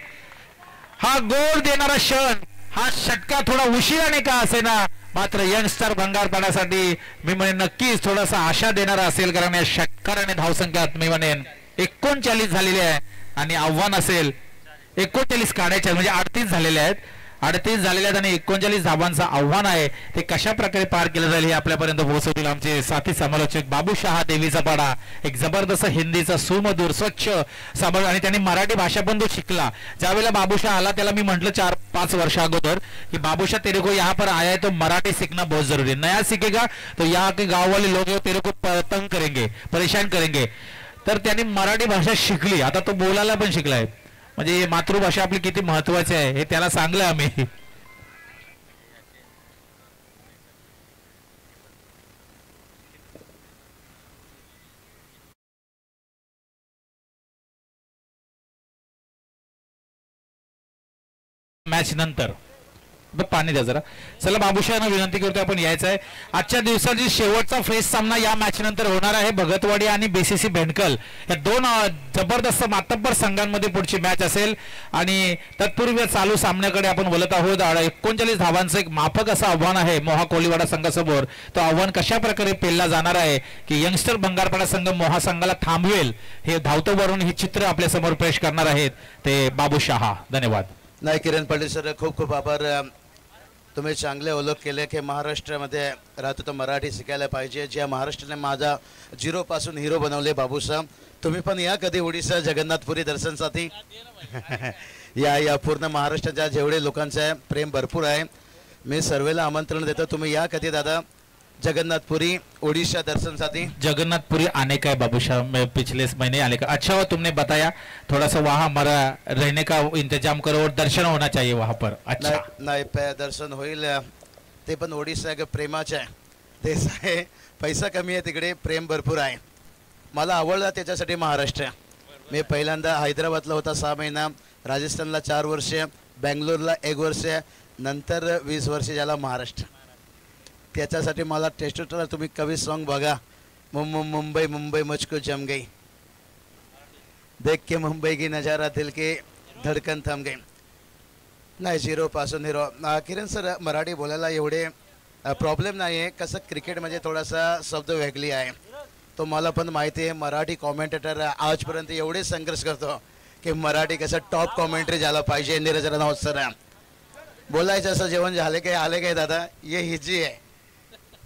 हा गोल देणारा क्षण, हा षटका थोडा उशिराने का असेना मात्र यंगस्टर भंगारपाड्यासाठी मी म्हणेन नक्कीच थोडासा आशा देणारा असेल. कारण या षटकाराने धावसंख्यात मी म्हणेन 39 झालेली आहे आणि आव्हान असेल 39 काढायचे म्हणजे 38 झालेले आहेत. 38 झालेले आहेत आणि 39 धावांचं आव्हान आहे. ते कशा प्रकारे पार केलं जाईल हे आपल्यापर्यंत पोहोचवतील आमचे साथी समालोचक बाबू शहा देवीचा पाडा. एक जबरदस्त हिंदीचा सुमधुर स्वच्छ समज आणि त्यांनी मराठी भाषा पण तो शिकला. ज्यावेळेला बाबूशाह आला त्याला मी म्हटलं 4-5 वर्ष अगोदर की बाबूशाह तेरे को यहाँ पर आया है तो मराठी सीखना बहुत जरूरी है. नया सीखेगा तो यहाँ के गाँव वाले लोग तेरे को तंग करेंगे, परेशान करेंगे. तर त्यांनी मराठी भाषा शिकली, आता तो बोलायला पण शिकलाय. म्हणजे मातृभाषा आपली किती महत्वाची आहे हे त्याला सांगलं आम्ही. मॅच नंतर पाणी द्या जरा. चला बाबूशाहना विनंती करतो आपण यायचं आहे. आजच्या दिवसाची शेवटचा फेस सामना या मॅच नंतर होणार आहे. भगतवाडी आणि बीसीसी भेंडकल या दोन जबरदस्त मातब्बर संघांमध्ये पुढची मॅच असेल आणि तत्पूर्वी चालू सामन्याकडे आपण बोलत आहोत. 39 धावांचं एक माफक असं आव्हान आहे मोहा कोलीवाडा संघासमोर. तो आव्हान कशा प्रकारे पेलला जाणार आहे की यंगस्टर भंगारपाडा संघ मोहा संघाला थांबवेल हे धावतो वरून हे चित्र आपल्या समोर पेश करणार आहेत ते बाबूशाह. धन्यवाद. नाही किरण पाटील सर, खूप खूप आभार. तुम्ही चांगले ओळख केले की महाराष्ट्रामध्ये राहतो तर मराठी शिकायला पाहिजे. ज्या महाराष्ट्राने माझा 0 पासून हिरो बनवले बाबूसाहेब. तुम्ही पण या कधी ओडिसा जगन्नाथपुरी दर्शनसाठी. या पूर्ण महाराष्ट्राच्या जेवढे लोकांचं आहे प्रेम भरपूर आहे. मी सर्वेला आमंत्रण देतो, तुम्ही या कधी दादा जगन्नाथपुरी ओडिशा दर्शन साथी. जगन्नाथपुरी आने का है बाबूशाह, पिछले महीने आने का. अच्छा हुआ तुमने बताया, थोड़ा सा वहाँ हमारा रहने का इंतजाम करो और दर्शन होना चाहिए वहाँ पर. अच्छा नाही दर्शन होईल. ते पण ओडिशा एक प्रेमाचा देश आहे. पैसा कमी आहे तिकडे, प्रेम भरपूर आहे. मला आवडला त्याच्यासाठी महाराष्ट्र. मी पहिल्यांदा हैदराबादला होता 6 महिना, राजस्थानला 4 वर्ष, बँगलोरला 1 वर्ष, नंतर 20 वर्ष झाला महाराष्ट्र. त्याच्यासाठी मला टेस्टला तुम्ही कवी सॉन्ग बघा, मुंबई मुंबई मुझको जम गई, देख के मुंबई की नज़ारा दिल के धडकन थांब गई. नाही 0 पासून हिरो. किरण सर, मराठी बोलायला एवढे प्रॉब्लेम नाही आहे. कसं क्रिकेटमध्ये थोडासा शब्द वेगळी आहे तो मला पण माहिती आहे. मराठी कॉमेंटेटर आजपर्यंत एवढे संघर्ष करतो की मराठी कसं टॉप कॉमेंट्री झाला पाहिजे. नीरज राणावत सर बोलायचं असं जेवण झाले काय आले काय दादा ये हिजी आहे.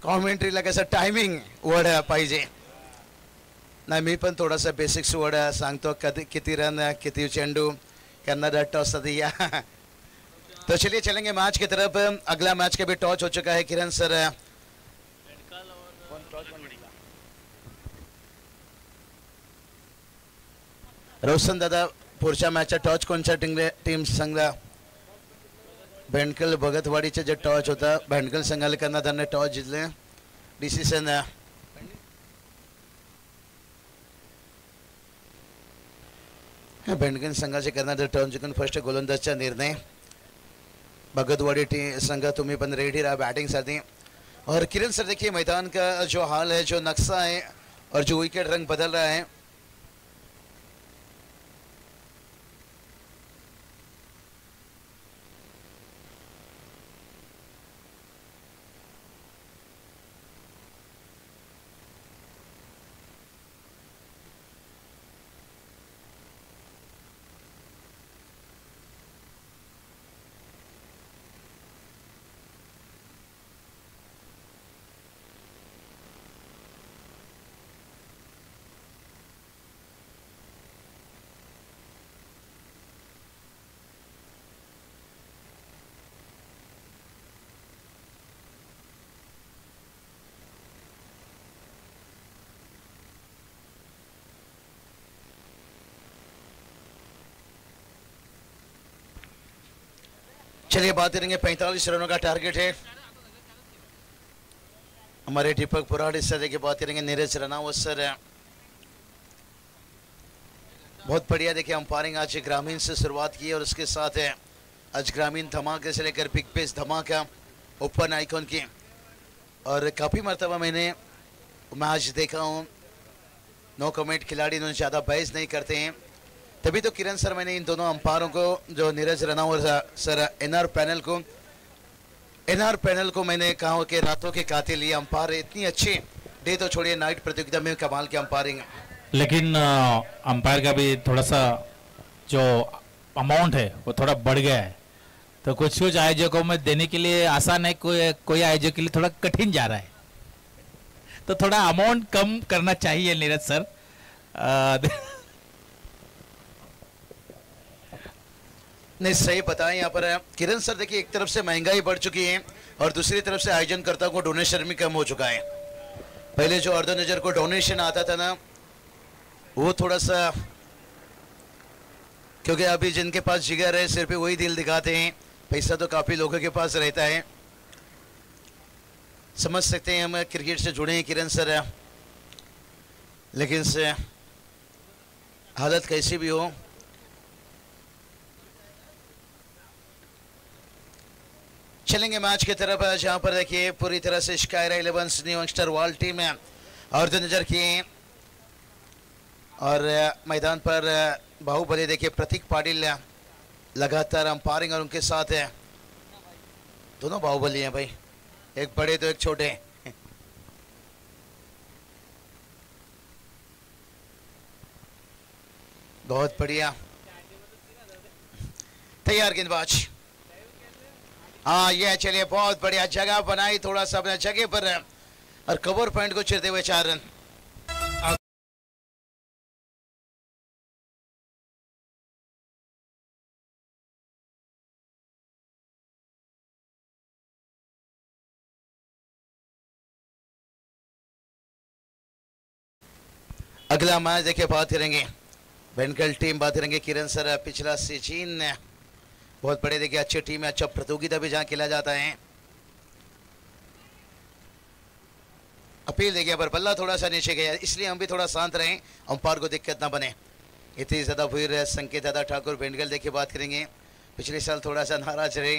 कॉमेंट्रीला कसं टायमिंग वर्ड पाहिजे. नाही मी पण थोडासा बेसिक्स वर्ड सांगतो. कधी किती रन किती चेंडू करना टॉस दिया. तो चलिए चलेंगे मैच की तरफ. अगला मैच का भी टॉस हो चुका है. किरण सर रोशन दादा पुढच्या मॅचचा टॉस कोणत्या टीम संघला. भेंडकल भगतवाडीचे जे टॉस होता भेंडकल संघाला त्यांनी टॉस जिंकले. डिसिशन भेंडकल संघाचे करणारे टॉस जिंकून फर्स्ट गोलंदाजचा निर्णय. भगतवाड़ी संघ तुम्हें पण रेडी रहा बैटिंग साठी. और किरण सर देखिए मैदान का जो हाल है जो नक्शा है और जो विकेट रंग बदल रहा है. चलिए बात करेंगे 45 रनों का टारगेट है हमारे दीपक पुराड़ी सर की. बात करेंगे नीरज राणावत सर. बहुत बढ़िया देखिए अंपायरिंग आज ग्रामीण से शुरुआत की और उसके साथ है आज ग्रामीण धमाके से लेकर बिग बेस धमाका ओपन आइकॉन की. और काफ़ी मरतबा मैंने मैच देखा हूँ. नो कमेंट खिलाड़ी इन्होंने ज़्यादा बहस नहीं करते हैं. तभी तो किरण सर मैंने इन दोनों अंपायरों को जो Neeraj Ranawat sir NR panel को मैंने कहा कि रातों के कातिल ये अंपायर इतनी अच्छी डे तो छोड़िए नाइट प्रतियोगिता में कमाल की अंपायरिंग. लेकिन अंपायर का भी थोड़ा सा जो अमाउंट है वो थोड़ा बढ़ गया है. तो कुछ कुछ आयोजकों में देने के लिए आसान है. कोई आयोजक के लिए थोड़ा कठिन जा रहा है. तो थोड़ा अमाउंट कम करना चाहिए नीरज सर. नहीं सही बताएं. यहाँ पर किरण सर देखिए एक तरफ से महंगाई बढ़ चुकी है और दूसरी तरफ से आयोजनकर्ताओं को डोनेशन भी कम हो चुका है. पहले जो अर्धनजर को डोनेशन आता था ना वो थोड़ा सा क्योंकि अभी जिनके पास जिगर है सिर्फ वही दिल दिखाते हैं. पैसा तो काफी लोगों के पास रहता है. समझ सकते हैं हम क्रिकेट से जुड़े हैं किरण सर. लेकिन से हालत कैसी भी हो चलेंगे मैच की तरफ जहां पर देखिए पूरी तरह से स्कायरा 11 न्यू यंगस्टर वाल टीम है और नजर किए. और मैदान पर बाहुबली देखिए प्रतीक पाटिल लगातार अंपायरिंग और उनके साथ है. दोनों बाहुबली हैं भाई. एक बड़े तो एक छोटे. बहुत बढ़िया तैयार गेंदबाज. हाँ ये चलिए बहुत बढ़िया जगह बनाई थोड़ा सा अपने जगह पर और कवर पॉइंट को चिरते हुए 4 रन. अगला मैच देखिए बात करेंगे बेनकल टीम. बात करेंगे किरण सर पिछला सीजन बहुत बड़े देखिए अच्छी टीम है. अच्छा प्रतियोगिता भी जहाँ खेला जाता है. अपील देखिए पर बल्ला थोड़ा सा नीचे गया इसलिए हम भी थोड़ा शांत रहें अंपायर को दिक्कत ना बने. इतनी ज़्यादा भीड़ संकेत दादा ठाकुर बेंडगल देखिए बात करेंगे. पिछले साल थोड़ा सा नाराज रहे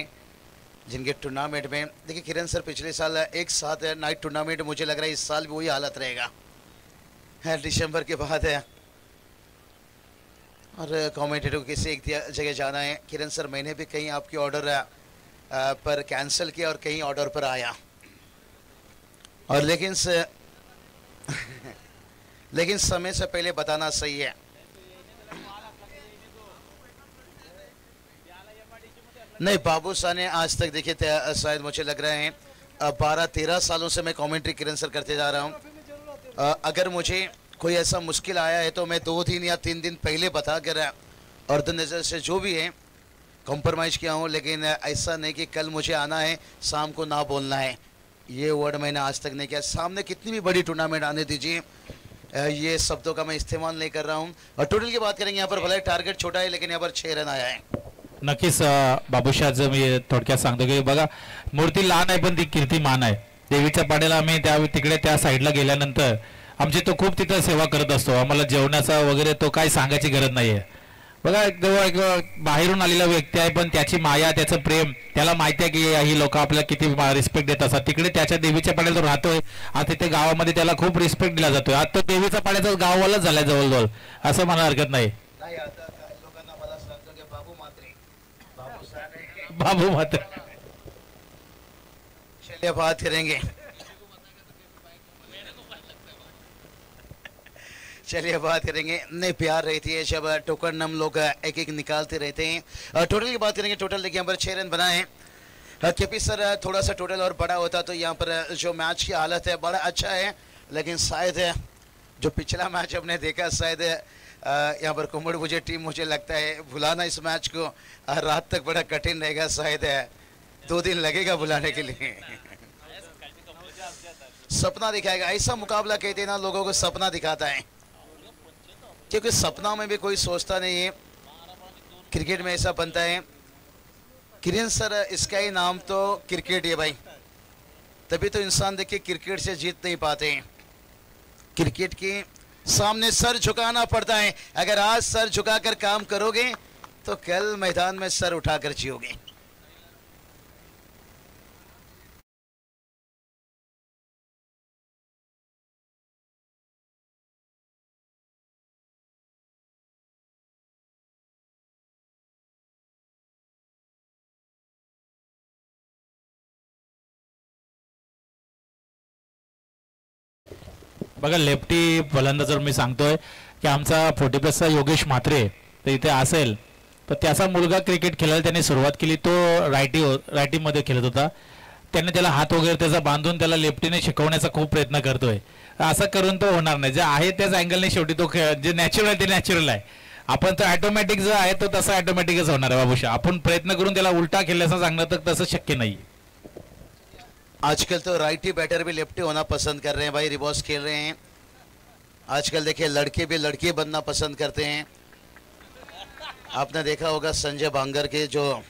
जिनके टूर्नामेंट में. देखिए किरण सर पिछले साल एक साथ नाइट टूर्नामेंट मुझे लग रहा है इस साल भी वही हालत रहेगा है. दिसंबर के बाद है और कमेंटेटर को किसी एक जगह जाना है. किरण सर मैंने भी कहीं आपके ऑर्डर पर कैंसिल किया और कहीं ऑर्डर पर आया और लेकिन लेकिन समय से पहले बताना सही है. नहीं, बाबूशाह ने आज तक देखिए शायद मुझे लग रहा है 12-13 सालों से मैं कमेंट्री किरण सर करते जा रहा हूँ। अगर मुझे कोई ऐसा मुश्किल आया है तो मैं 2 दिन या 3 दिन पहले बता कर ऑर्गेनाइजर से जो भी है कॉम्प्रोमाइज़ किया हूँ, लेकिन ऐसा नहीं कि कल मुझे आना है शाम को ना बोलना है, ये वर्ड मैंने आज तक नहीं किया। सामने कितनी भी बड़ी टूर्नामेंट आने दीजिए, ये शब्दों का मैं इस्तेमाल नहीं कर रहा हूँ। और टोटल की बात करेंगे, यहाँ पर भले टारगेट छोटा है लेकिन यहाँ पर 6 रन आया है। नक्कीच बाबूशाहचं मी थोडक्यात सांगतो की बघा, मूर्ती लहान आहे पण ती कीर्तिमान आहे. देवीच्या पाड्याला आम्ही तिकडे त्या साईडला गेल्यानंतर आमची तो खूप तिथं सेवा करत असतो. आम्हाला जेवणाचा वगैरे तो काय सांगायची गरज नाहीये. बघा, एक बाहेरून आलेला व्यक्ती आहे पण त्याची माया, त्याचं प्रेम, त्याला माहिती आहे की ही लोक आपल्याला किती रिस्पेक्ट देत असतात. तिकडे त्याच्या देवीच्या पाड्याला तो राहतोय. आता तिथे गावामध्ये त्याला खूप रिस्पेक्ट दिला जातोय. आता तो देवीच्या पाड्याचा गाववालाच झालाय जवळजवळ, असं मला हरकत नाही. बाबू मात्र चलिए बात करेंगे, चलिए बात करेंगे। नहीं, प्यार रहती है जब टोकन हम लोग एक एक निकालते रहते हैं। टोटल की बात करेंगे, टोटल देखिए यहाँ पर 6 रन बनाए हैं। केपी सर थोड़ा सा टोटल और बड़ा होता तो यहाँ पर जो मैच की हालत है बड़ा अच्छा है, लेकिन शायद जो पिछला मैच हमने देखा शायद यहाँ पर कुम्बड़ मुझे टीम मुझे लगता है भुलाना इस मैच को रात तक बड़ा कठिन रहेगा, शायद 2 दिन लगेगा बुलाने के लिए। सपना दिखाएगा, ऐसा मुकाबला कहते हैं ना, लोगों को सपना दिखाता है, क्योंकि सपना में भी कोई सोचता नहीं है। क्रिकेट में ऐसा बनता है। किरण सर, इसका ही नाम तो क्रिकेट है भाई, तभी तो इंसान देखिए क्रिकेट से जीत नहीं पाते हैं। क्रिकेट के सामने सर झुकाना पड़ता है। अगर आज सर झुकाकर काम करोगे तो कल मैदान में सर उठाकर जियोगे। बघा, लेफ्टी फलंदाज मी सांगतोय की आमचा 40+ योगेश म्हात्रे तर इथे असेल, तर त्याचा मुलगा क्रिकेट खेळायला त्याने सुरुवात केली. तो रायटीमध्ये खेळत होता. त्याने त्याला हात वगैरे त्याचा बांधून त्याला लेफ्टीने शिकवण्याचा खूप प्रयत्न करतोय. असं करून तो होणार नाही. जे आहे त्याच अँगलने शेवटी तो जे नॅचरल आहे ते नॅचरल आहे. आपण तो ऑटोमॅटिक जो आहे तो तसा ऑटोमॅटिकच होणार आहे बाबूशा. आपण प्रयत्न करून त्याला उलटा खेळण्याचं सांगणं तर तसं शक्य नाही. आजकल तो राइटी बैटर भी लेफ्टी होना पसंद कर रहे हैं भाई, रिबॉस खेल रहे हैं। आजकल देखिए लड़के भी लड़की बनना पसंद करते हैं। आपने देखा होगा संजय बांगर के जो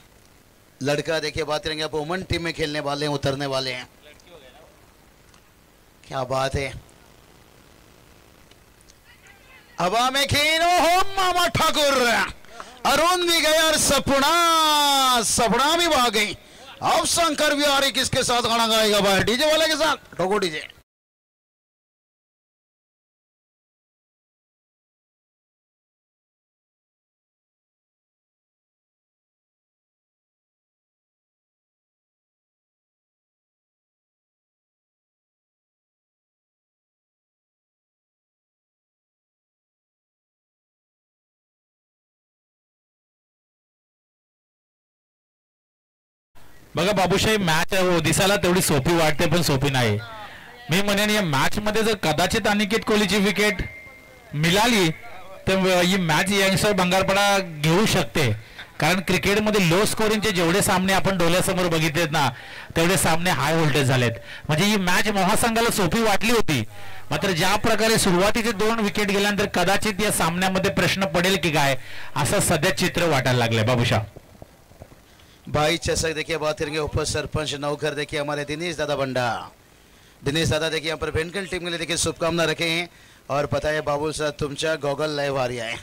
लड़का, देखिए बात करेंगे आप वुमन टीम में खेलने वाले हैं, उतरने वाले हैं। क्या बात है, हवा में खेलो हो मामा ठाकुर, अरुण भी गया और सपना भी भाग गई। अब शंकर भी आ रही, किसके साथ गाना गाएगा भाई? डीजे वाले के साथ, ठोको डीजे। बघा बाबूशाही, मॅच दिसायला तेवढी सोपी वाटते पण सोपी नाही. मी म्हणेन या मॅच मध्ये जर कदाचित अनिकेत कोहलीची विकेट मिळाली तर ही मॅच यंगस्टर भंगारपडा घेऊ शकते. कारण क्रिकेटमध्ये लो स्कोरिंगचे जेवढे सामने आपण डोळ्यासमोर बघितलेत ना, तेवढे सामने हाय व्होल्टेज झालेत. म्हणजे ही मॅच महासंघाला सोपी वाटली होती, मात्र ज्या प्रकारे सुरुवातीचे 2 विकेट गेल्यानंतर कदाचित या सामन्यामध्ये प्रश्न पडेल की काय, असं सध्या चित्र वाटायला लागले बाबूशा. भाई चषक देखिए बात करेंगे उप सरपंच नौकर, देखिए हमारे दिनेश दादा बंडा। दिनेश दादा देखिए यहाँ पर बेनकल टीम के लिए देखिए शुभकामना रखे हैं। और पता है बाबू साहब, तुमचा गॉगल लय भारी है।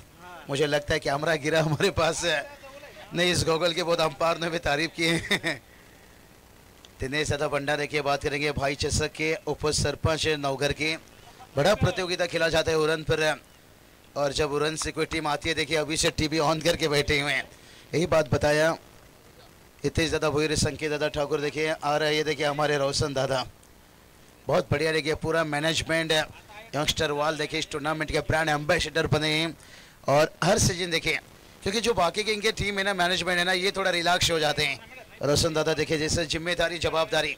मुझे लगता है कैमरा गिरा हमारे पास नहीं, इस गॉगल के बहुत अंपायर ने भी तारीफ की है। दिनेश दादा बंडा देखिए बात करेंगे भाई चषक के उप सरपंच नौकर के। बड़ा प्रतियोगिता खेला जाता है उरन पर, और जब उरन से कोई टीम आती है देखिए अभी से टीवी ऑन करके बैठे हुए हैं। यही बात बताया हितेश दादा भोईरे, संकेत दादा ठाकुर देखिए आ रहे हैं। देखिए हमारे रोशन दादा, बहुत बढ़िया। देखिए पूरा मैनेजमेंट यंगस्टर वाल देखिए इस टूर्नामेंट के ब्रांड एम्बेसडर बने हैं। और हर सीजन देखिए क्योंकि जो बाकी की इनके टीम है ना, मैनेजमेंट है ना, ये थोड़ा रिलैक्स हो जाते हैं। रोशन दादा देखिए जैसे जिम्मेदारी जवाबदारी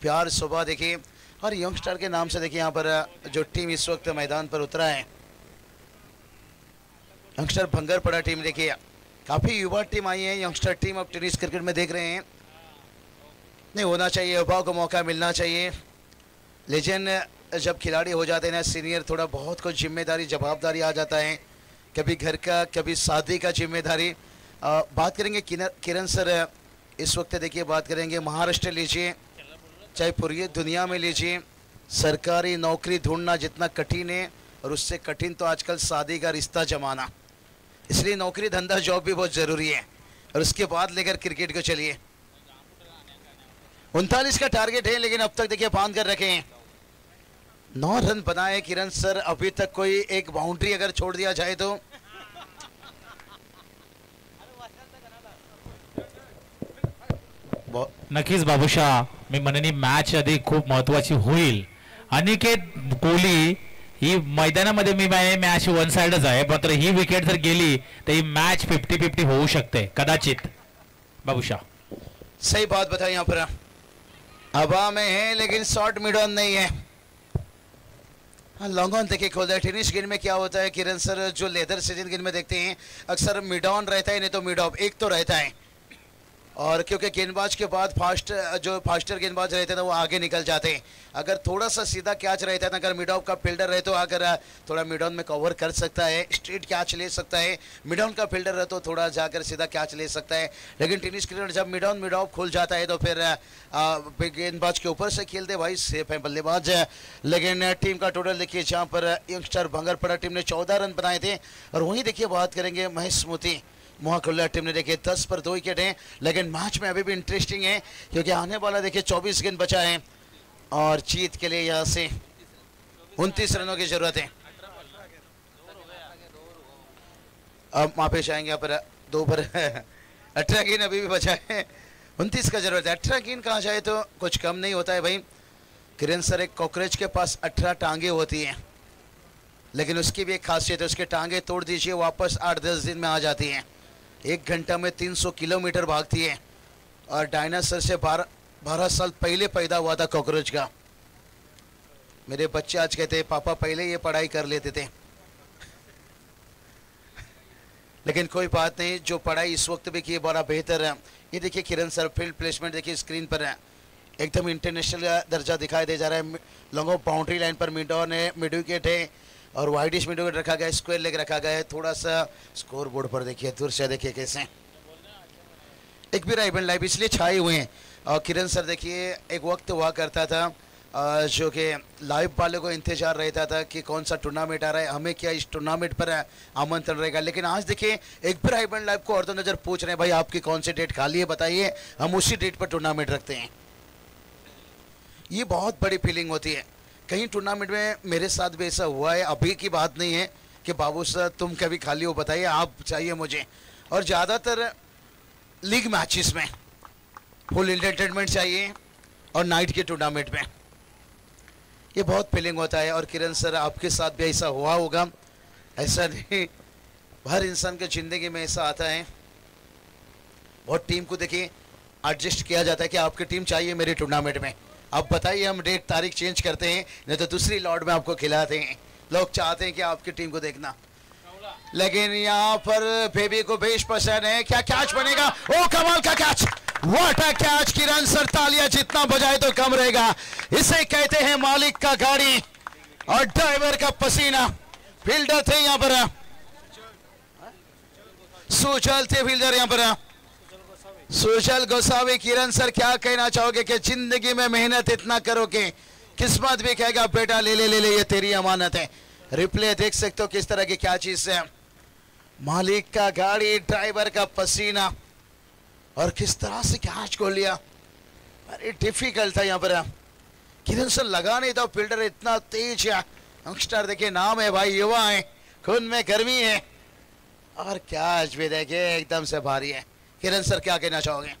प्यार सुबह देखिए, और यंगस्टर के नाम से देखिए यहाँ पर जो टीम इस वक्त मैदान पर उतरा है, यंगस्टर भंगरपड़ा टीम देखिए, काफ़ी युवा टीम आई है। यंगस्टर टीम अब टेनिस क्रिकेट में देख रहे हैं, नहीं होना चाहिए, युवाओं को मौका मिलना चाहिए। लेजेंड जब खिलाड़ी हो जाते हैं ना, सीनियर, थोड़ा बहुत कुछ जिम्मेदारी जवाबदारी आ जाता है, कभी घर का कभी शादी का जिम्मेदारी। बात करेंगे किरण सर इस वक्त देखिए, बात करेंगे महाराष्ट्र लीजिए चाहे पूरी दुनिया में लीजिए, सरकारी नौकरी ढूंढना जितना कठिन है और उससे कठिन तो आजकल शादी का रिश्ता जमाना, इसलिए नौकरी धंधा जॉब भी बहुत ज़रूरी है। और उसके बाद लेकर क्रिकेट को चलिए। 39 का टारगेट है, लेकिन अब तक देखिए बांध कर रखे हैं। 9 रन बनाए किरण सर, अभी तक कोई एक बाउंड्री अगर छोड़ दिया जाए तो नक्कीच बाबूशा, मी म्हणेन मॅच अधिक खूप महत्वाची होईल. अनिकेत कोहली ही मैदानामध्ये मी मॅच वन साइडच आहे, मात्र ही विकेट जर गेली तर ही मॅच 50-50 होऊ शकते कदाचित. बाबूशा सही बात बताई, यहाँ पर हवा में है लेकिन शॉर्ट मिड ऑन नहीं है। लॉन्ग ऑन देखिए खोलता है। टेनिस गेंद में क्या होता है किरण सर, जो लेदर सीजन गेंद में देखते हैं अक्सर मिड ऑन रहता है, नहीं तो मिड ऑफ, एक तो रहता है। और क्योंकि गेंदबाज के बाद फास्टर गेंदबाज रहते हैं ना, वो आगे निकल जाते हैं। अगर थोड़ा सा सीधा कैच रहता है ना, अगर मिड ऑफ का फील्डर रहे तो अगर थोड़ा मिड ऑन में कवर कर सकता है, स्ट्रेट कैच ले सकता है। मिड ऑन का फील्डर रहे तो थोड़ा जाकर सीधा कैच ले सकता है। लेकिन टेनिस क्रिकेट जब मिड ऑन मिड ऑफ खुल जाता है तो फिर गेंदबाज के ऊपर से खेलते भाई, सेफ है बल्लेबाज। लेकिन टीम का टोटल देखिए, जहाँ पर यंगस्टर भंगरपड़ा टीम ने 14 रन बनाए थे, और वहीं देखिए बात करेंगे महेश स्मृति मोहाकुल्ला टीम ने देखिए 10 पर 2 विकेट हैं। लेकिन मैच में अभी भी इंटरेस्टिंग है, क्योंकि आने वाला देखिए 24 गेंद बचा है, और जीत के लिए यहाँ से 29 रनों की जरूरत है। अब वापिस आएंगे यहाँ पर 2 पर 18 गेंद अभी भी बचा है, 29 का जरूरत है। 18 गेंद कहा जाए तो कुछ कम नहीं होता है भाई। किरण सर, एक कॉकरोच के पास 18 टांगे होती हैं, लेकिन उसकी भी एक खासियत है, उसके टांगे तोड़ दीजिए वापस 8-10 दिन में आ जाती हैं। 1 घंटा में 300 किलोमीटर भागती है, और डायनासोर से 12 साल पहले पैदा हुआ था कॉकरोच का। मेरे बच्चे आज कहते हैं पापा पहले ये पढ़ाई कर लेते थे। लेकिन कोई बात नहीं, जो पढ़ाई इस वक्त भी की है बड़ा बेहतर है। ये देखिए किरण सर, फील्ड प्लेसमेंट देखिए स्क्रीन पर है, एकदम इंटरनेशनल दर्जा दिखाई दे जा रहा है। लॉन्ग ऑफ बाउंड्री लाइन पर मिड ऑन है, मिड विकेट है, और वाइडिश मिड विकेट रखा गया है, स्क्वायर लेग रखा गया है। थोड़ा सा स्कोर बोर्ड पर देखिए, दूर से देखिए कैसे एक भी राइबन लाइव इसलिए छाए हुए हैं। और किरण सर देखिए, एक वक्त हुआ करता था जो कि लाइव वाले को इंतजार रहता था कि कौन सा टूर्नामेंट आ रहा है, हमें क्या इस टूर्नामेंट पर आमंत्रण रहेगा। लेकिन आज देखिए एक भी राइबन लाइव को अर्धो नजर पूछ रहे हैं, भाई आपकी कौन सी डेट खाली है बताइए, हम उसी डेट पर टूर्नामेंट रखते हैं। ये बहुत बड़ी फीलिंग होती है। कहीं टूर्नामेंट में मेरे साथ भी ऐसा हुआ है, अभी की बात नहीं है कि बाबू सर तुम कभी खाली हो बताइए, आप चाहिए मुझे। और ज़्यादातर लीग मैचेस में फुल एंटरटेनमेंट चाहिए, और नाइट के टूर्नामेंट में ये बहुत फीलिंग होता है। और किरण सर, आपके साथ भी ऐसा हुआ होगा, ऐसा नहीं, हर इंसान की ज़िंदगी में ऐसा आता है। बहुत टीम को देखिए एडजस्ट किया जाता है कि आपकी टीम चाहिए मेरे टूर्नामेंट में, अब बताइए हम डेट तारीख चेंज करते हैं, नहीं तो दूसरी लॉट में आपको खिलाते हैं। लोग चाहते हैं कि आपकी टीम को देखना। लेकिन यहाँ पर बेबी को बेश पसंद है, क्या कैच बनेगा, ओ कमाल का catch, what a catch. Kiran sir, तालियां जितना बजाए तो कम रहेगा। इसे कहते हैं मालिक का गाड़ी और ड्राइवर का पसीना। फील्डर थे यहाँ पर, सुचल थे फील्डर यहाँ पर, सुशल गोसावी। किरण सर, क्या कहना चाहोगे कि जिंदगी में मेहनत इतना करोगे, किस्मत भी कहेगा बेटा ले ले ले ले, ये तेरी अमानत है। रिप्ले देख सकते हो किस तरह की क्या चीज है, मालिक का गाड़ी, ड्राइवर का पसीना, और किस तरह से कैच को लिया। अरे डिफिकल्ट था यहाँ पर। किरण सर लगा नहीं था, फील्डर इतना तेज है। यंगस्टर देखिए, नाम है भाई, युवा है, खून में गर्मी है, और कैच भी देखिए एकदम से भारी है। किरण सर, क्या कहना चाहोगे?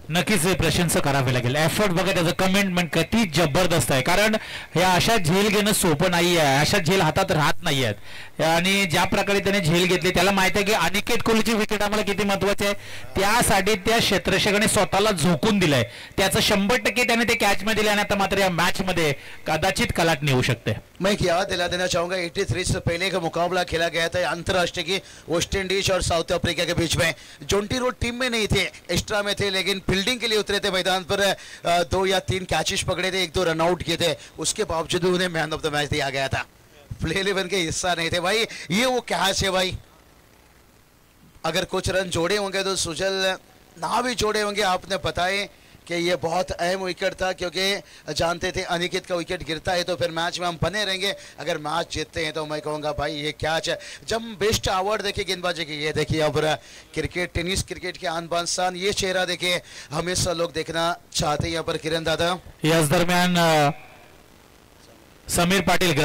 नक्कीच प्रशंसा करावी लागेल. एफर्ट बघा, त्याचं कमेंटमेंट किती जबरदस्त आहे. कारण या अशा झेल घेणं सोपं नाही आहे, अशा झेल हातात राहत नाही आहेत. आणि ज्या प्रकारे त्याने झेल घेतली, त्याला माहिती आहे की अनिकेत कोहलीची विकेट आम्हाला किती महत्वाची आहे. त्यासाठी त्या क्षेत्ररक्षकाने स्वतःला झोकून दिलंय. त्याचं 100% त्याने ते कॅच मध्ये दिले आणि आता मात्र या मॅच मध्ये कदाचित कलाटणी होऊ शकते. मैं एक याद दिला देना चाहूंगा, 83 से पहले का मुकाबला खेला गया था अंतर्राष्ट्रीय की वेस्ट इंडीज और साउथ अफ्रीका के बीच में. जोंटी रोड टीम में नहीं थे, एक्स्ट्रा में थे, लेकिन फील्डिंग के लिए उतरे थे मैदान पर. 2 या 3 कैचेस पकड़े थे, 1-2 रनआउट किए थे. उसके बावजूद उन्हें मैन ऑफ द मैच दिया गया था. प्ले 11 के हिस्सा नहीं थे भाई. ये वो कैच है भाई. अगर कुछ रन जोड़े होंगे तो सुजल, ना भी जोड़े होंगे, आपने बताए कि ये बहुत अहम विकेट था, क्योंकि जानते थे अनिकेत का विकेट गिरता है तो फिर मैच में हम बने रहेंगे. अगर मैच जीतते हैं तो मैं कहूँगा भाई ये कैच है. जब बेस्ट अवार्ड देखिए गेंदबाजी की, ये देखिए अब क्रिकेट, टेनिस क्रिकेट के आन बान शान, ये चेहरा देखिए हमेशा लोग देखना चाहते हैं यहाँ पर. किरण दादा, याच दरम्यान समीर पाटील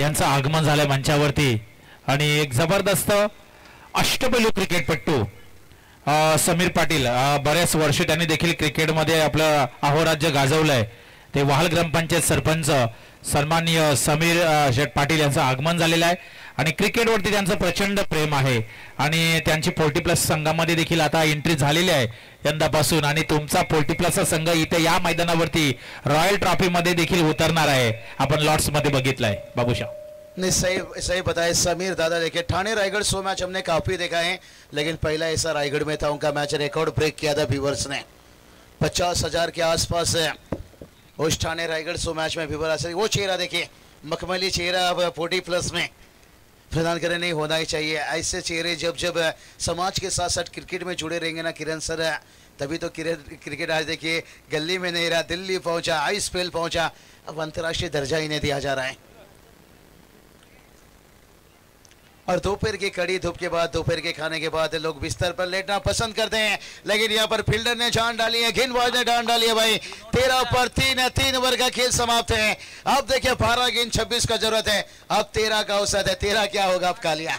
यांचं आगमन झालंय मंचावरती आणि एक जबरदस्त अष्टपैलू क्रिकेटपटू समीर पाटील. बऱ्याच वर्ष त्यांनी देखील क्रिकेटमध्ये आपलं अहोराज्य गाजवलंय. ते वाहल ग्रामपंचायत सरपंच सन्माननीय समीर शेठ पाटील यांचं आगमन झालेलं आहे आणि क्रिकेटवरती त्यांचं प्रचंड प्रेम आहे आणि त्यांची 40+ संघामध्ये देखील आता एंट्री झालेली आहे यंदापासून. आणि तुमचा 40+ संघ इथे या मैदानावरती रॉयल ट्रॉफी मध्ये देखील उतरणार आहे. आपण लॉर्ड्स मध्ये बघितलंय बाबूशा. नहीं, सही बताया समीर दादा. देखिए ठाणे रायगढ़ 100 मैच हमने काफ़ी देखा है, लेकिन पहला ऐसा रायगढ़ में था, उनका मैच रिकॉर्ड ब्रेक किया था व्यूवर्स ने. 50,000 के आसपास उस ठाणे रायगढ़ 100 मैच में व्यूवर आ. वो चेहरा देखिए, मखमली चेहरा अब 40+ में प्रदान करने नहीं होना ही चाहिए. ऐसे चेहरे जब जब समाज के साथ साथ क्रिकेट में जुड़े रहेंगे ना किरण सर, तभी तो क्रिकेट आज देखिए गली में नहीं रहा, दिल्ली पहुंचा, आईएसपीएल पहुंचा, अब अंतर्राष्ट्रीय दर्जा इन्हें दिया जा रहा है. और दोपहर की कड़ी धूप के बाद, दोपहर के खाने के बाद लोग बिस्तर पर लेटना पसंद करते हैं, लेकिन यहाँ पर फील्डर ने जान डाली है, गेंदबाज ने जान डाली है भाई. 13 पर 3 है, 3 ओवर का खेल समाप्त है. अब देखिए 12 गेंद 26 का जरूरत है. अब 13 का औसत है. 13 क्या होगा अब कालिया?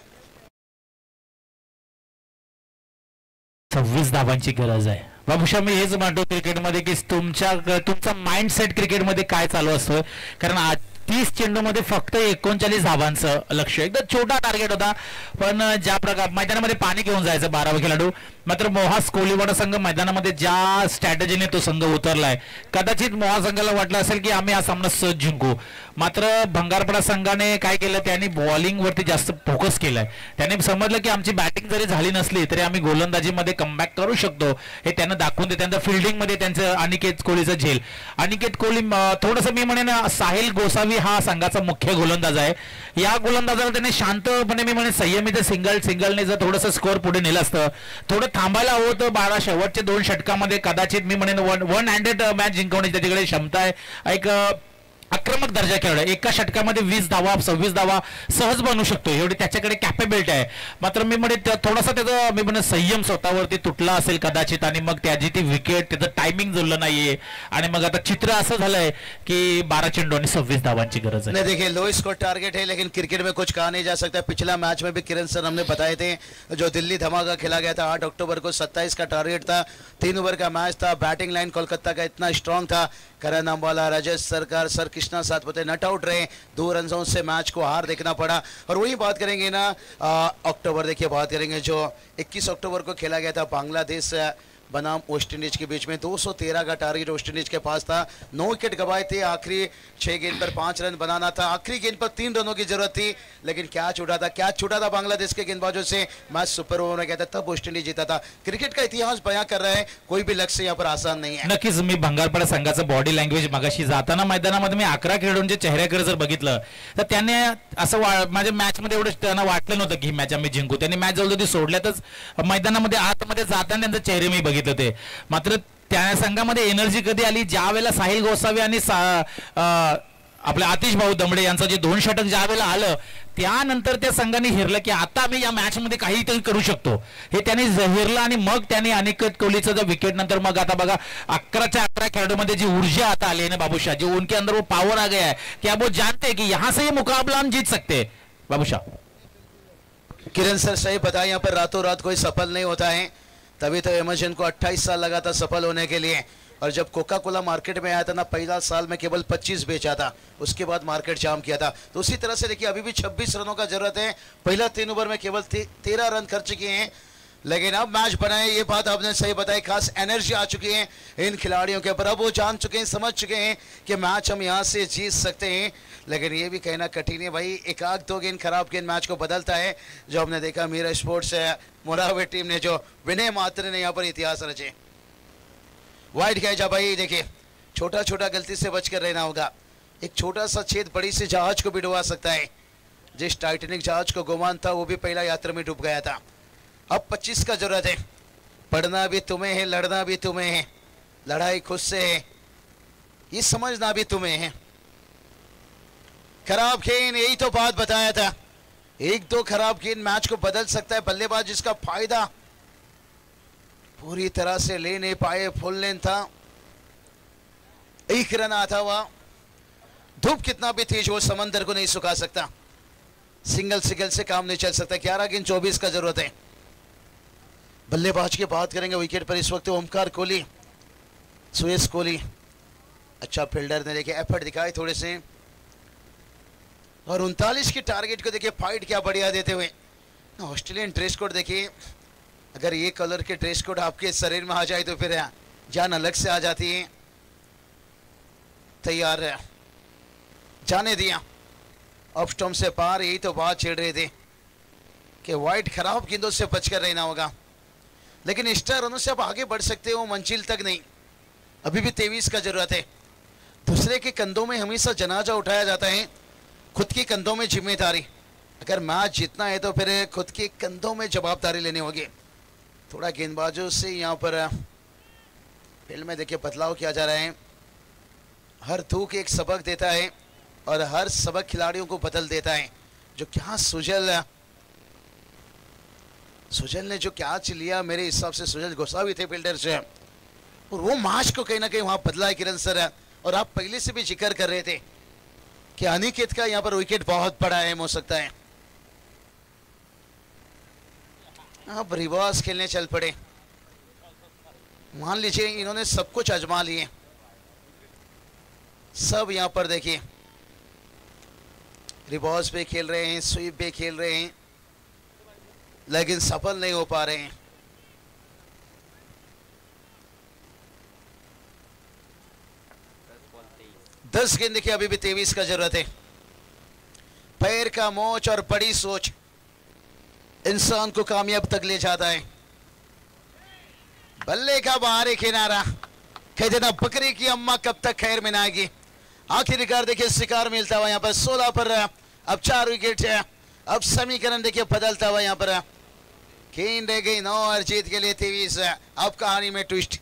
26 धावांची गरज आहे बाबूशा. मी हेच म्हणतो क्रिकेटमध्ये की तुमचा माइंडसेट क्रिकेटमध्ये काय चालू असतो. कारण 30 चेंडूमध्ये फक्त 39 धावांचं लक्ष, एकदम छोटा टार्गेट होता. पण ज्या प्रकार मैदानामध्ये पाणी घेऊन जायचं 12वा खेळाडू, मात्र मोहास कोलीवाडा संघ मैदानामध्ये ज्या स्ट्रॅटेजीने तो संघ उतरलाय, कदाचित मोहा संघाला वाटलं असेल की आम्ही हा सामना सहज जिंकू. मात्र भंगारपडा संघाने काय केलं, त्यांनी बॉलिंग वरती जास्त फोकस केलाय. त्यांनी समजलं की आमची बॅटिंग जरी झाली नसली तरी आम्ही गोलंदाजीमध्ये कमबॅक करू शकतो, हे त्यांना दाखवून देत. त्यांचं फिल्डिंग मध्ये त्यांचं अनिकेत कोहलीचं झेल. अनिकेत कोहली थोडंसं मी म्हणेन साहिल गोसावी हा संघाचा मुख्य गोलंदाज आहे. या गोलंदाजाला त्याने शांतपणे मी म्हणेन संयमित सिंगलने जर थोडंसं स्कोअर पुढे नेलं असतं, थोडं थांबायला हवं होतं. 12 शेवटचे 2 षटकामध्ये कदाचित मी म्हणेन 1 हँडेड मॅच जिंकवण्याची त्याच्याकडे क्षमता आहे. एक आक्रमक दर्जा खेळाडू, एका षटकामध्ये 20 धावा 26 धावा सहज बनवू शकतो, एवढी त्याच्याकडे कॅपेबिलिटी आहे. मात्र मी म्हणेन थोडासा त्याचा मी म्हणेन संयम स्वतःवरती तुटला असेल कदाचित, आणि मग त्याची ती विकेट, त्याचं टायमिंग जुळलं नाहीये आणि मग आता चित्र असं झालंय की 12 चेंडू आणि 26 धावांची गरज आहे. देखिए लो स्कोर टारगेट है, लेकिन क्रिकेट में कुछ कहा नहीं जा सकता. पिछला मैच में भी किरण सर हमने बताए थे, जो दिल्ली धमाका खेला गया था 8 अक्टूबर को, 27 का टारगेट था, 3 ओवर का मैच था. बैटिंग लाइन कोलकाता का इतना स्ट्रांग था, करण अम्बाला, राजेश सरकार, सर कृष्णा सातपुते नट आउट रहे. 2 रनों से मैच को हार देखना पड़ा. और वही बात करेंगे ना अक्टूबर, देखिए बात करेंगे जो 21 अक्टूबर को खेला गया था बांग्लादेश बनाम वेस्ट इंडीज के बीच में. 213 का टारगेट वेस्ट इंडीज के पास था. 9 विकेट गंवाए थे. आखिरी 6 गेंद पर 5 रन बनाना था. आखिरी गेंद पर 3 रनों की जरूरत थी, लेकिन कैच छूटा था बांग्लादेश के गेंदबाजों से. मैच सुपर ओवर में गया था, तब वेस्ट इंडीज जीता था. क्रिकेट का इतिहास बयां कर रहा है, कोई भी लक्ष्य यहाँ पर आसान नहीं है. नक्कीच मी भंगारपाडा संघाचं बॉडी लँग्वेज मगाशी जाताना मैदानामध्ये मी 11 खेळाडूंच्या चेहऱ्याकडे जर बघितलं तर त्याने असं माझ्या मॅच मध्ये एवढं त्यांना वाटलं नव्हतं की मॅच आम्ही जिंकू. त्यांनी मॅच जवळ सोडल्यातच मैदानामध्ये आतमध्ये जाताना त्यांचे चेहरे मी बघितले होते. मात्र त्या संघामध्ये एनर्जी कधी आली, ज्या वेळेला साहिल गोसावी आणि आपले आतिश भाऊ दमडे यांचं जे 2 षटक ज्या वेळेला आलं, त्यानंतर त्या संघाने हिरलं की आता आम्ही या मॅच मध्ये काहीतरी करू शकतो, हे त्यांनी हिरलं. आणि मग त्यांनी अनिकेत कोहलीचं जर विकेट नंतर मग आता बघा 11च्या 11 खेळाडूमध्ये जी ऊर्जा आता आली है ना बाबूशाह, जो उनके अंदर वो पावर आ गया है कि अब वो जानते हैं कि यहाँ से ये मुकाबला हम जीत सकते हैं. बाबूशाह, किरण सर सही बताया, यहाँ पर रातों रात कोई सफल नहीं होता है. तभी तो एमर्जन को 28 साल लगा था सफल होने के लिए। और जब कोका कोला मार्केट में आया था ना, पहला साल में केवल 25 बेचा था, उसके बाद मार्केट जाम किया था। तो उसी तरह से देखिए अभी भी 26 रनों का जरूरत है। पहला 3 ओवर में केवल 13 रन खर्च किए हैं, लेकिन अब मैच बनाए, ये बात आपने सही बताई। खास एनर्जी आ चुकी है इन खिलाड़ियों के ऊपर। अब वो जान चुके हैं, समझ चुके हैं कि मैच हम यहाँ से जीत सकते हैं। लेकिन ये भी कहना कठिन है भाई, एक आध दो गेंद खराब गेंद मैच को बदलता है। जो हमने देखा मीरा स्पोर्ट्स मोरावे टीम ने, जो विनय मात्र ने यहाँ पर इतिहास रचे। वाइड कैच भाई, देखिए छोटा छोटा गलती से बच कर रहना होगा। एक छोटा सा छेद बड़ी सी जहाज को भी डुबा सकता है। जिस टाइटैनिक जहाज को गुमान था वो भी पहला यात्रा में डूब गया था। अब 25 का जरूरत है। पढ़ना भी तुम्हें है, लड़ना भी तुम्हें है, लड़ाई खुद से है, ये समझना भी तुम्हें है। खराब गेंद, यही तो बात बताया था, एक दो खराब गेंद मैच को बदल सकता है। बल्लेबाज जिसका फायदा पूरी तरह से ले नहीं पाए, फुल लेन था, एक रन आता हुआ। धूप कितना भी तेज हो समंदर को नहीं सुखा सकता, सिंगल सिंगल से काम नहीं चल सकता। 11 गेंद 24 का जरूरत है। बल्लेबाज की बात करेंगे विकेट पर इस वक्त ओमकार कोहली, सुरेश कोहली। अच्छा फील्डर ने देखिए एफर्ट दिखाए थोड़े से, और 39 की टारगेट को देखिए फाइट क्या बढ़िया देते हुए। ऑस्ट्रेलियन ड्रेस कोड देखिए, अगर ये कलर के ड्रेस कोड आपके शरीर में आ जाए तो फिर जान अलग से आ जाती है। तैयार है, जाने दिया ऑफ स्टंप से पार। यही तो बात छेड़ रहे थे कि वाइड खराब गेंदों से बचकर रहना होगा, लेकिन एक्स्ट्रा रनों से आप आगे बढ़ सकते हो, मंजिल तक नहीं। अभी भी 23 का जरूरत है। दूसरे के कंधों में हमेशा जनाजा उठाया जाता है, खुद के कंधों में जिम्मेदारी। अगर मैच जीतना है तो फिर खुद के कंधों में जवाबदारी लेनी होगी। थोड़ा गेंदबाजों से यहाँ पर फील्ड में देखिए बदलाव किया जा रहा है। हर धूक एक सबक देता है और हर सबक खिलाड़ियों को बदल देता है। जो क्या सुजल ने जो कैच लिया, मेरे हिसाब से सुजल गोसावी थे फील्डर से, और वो मैच को कहीं ना कहीं वहां बदला है किरण सर। और आप पहले से भी जिक्र कर रहे थे कि अनिकेत का यहाँ पर विकेट बहुत बड़ा अहम हो सकता है। अब रिवर्स खेलने चल पड़े। मान लीजिए इन्होंने सब कुछ आजमा लिए, सब यहाँ पर देखिए रिवर्स पे खेल रहे हैं, स्वीप पे खेल रहे हैं, लेकिन सफल नहीं हो पा रहे हैं। दस गेंद देखिए अभी भी 23 का जरूरत है। पैर का मोच और बड़ी सोच इंसान को कामयाब तक ले जाता है। बल्ले का बाहरी किनारा, कहते ना बकरी की अम्मा कब तक खैर मनाएगी। आखिरकार देखिए शिकार मिलता हुआ यहाँ पर 16 पर अब 4 विकेट है। अब समीकरण देखिए बदलता हुआ यहाँ पर गेंद रह गई 9 और जीत के लिए 23। अब कहानी में ट्विस्ट।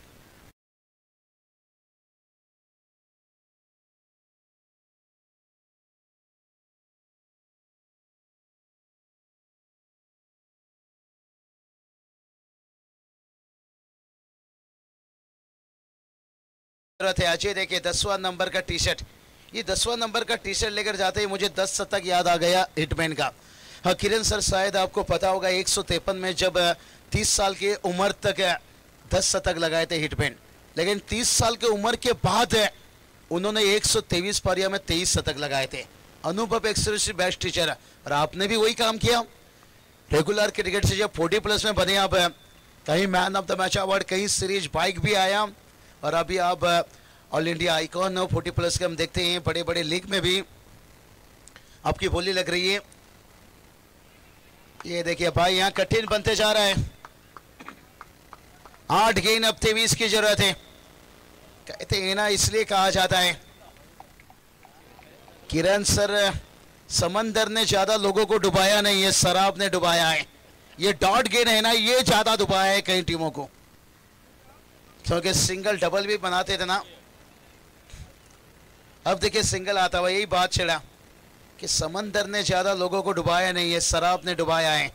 है अजय देखिए 10वां नंबर का टी शर्ट, ये 10वां नंबर का टी शर्ट लेकर जाते ही मुझे 10 शतक याद आ गया हिटमैन का। हाँ किरण सर शायद आपको पता होगा 153 में जब 30 साल की उम्र तक 10 शतक लगाए थे हिटमैन, लेकिन 30 साल की उम्र के बाद उन्होंने 123 पारियों में 23 शतक लगाए थे। अनुभव एक्सक्लूसिव बेस्ट टीचर, और आपने भी वही काम किया। रेगुलर क्रिकेट से जब 40+ में बने आप, कहीं man of the match award, कहीं सीरीज बाइक भी आया, और अभी आप ऑल इंडिया आइकॉन 40+ के हम देखते हैं, बड़े बड़े लीग में भी आपकी बोली लग रही है। ये देखिए भाई यहाँ कठिन बनते जा रहा है। 8 गेंद अब 23 की जरूरत है। कहते हैं ना इसलिए कहा जाता है किरण सर, समंदर ने ज्यादा लोगों को डुबाया नहीं है, शराब ने डुबाया है। ये डॉट गेंद है ना, ये ज्यादा डुबाया है कई टीमों को, क्योंकि सिंगल डबल भी बनाते थे ना। अब देखिए सिंगल आता हुआ, यही बात छिड़ा कि समंदर ने ज्यादा लोगों को डुबाया नहीं है, शराब ने डुबाया है।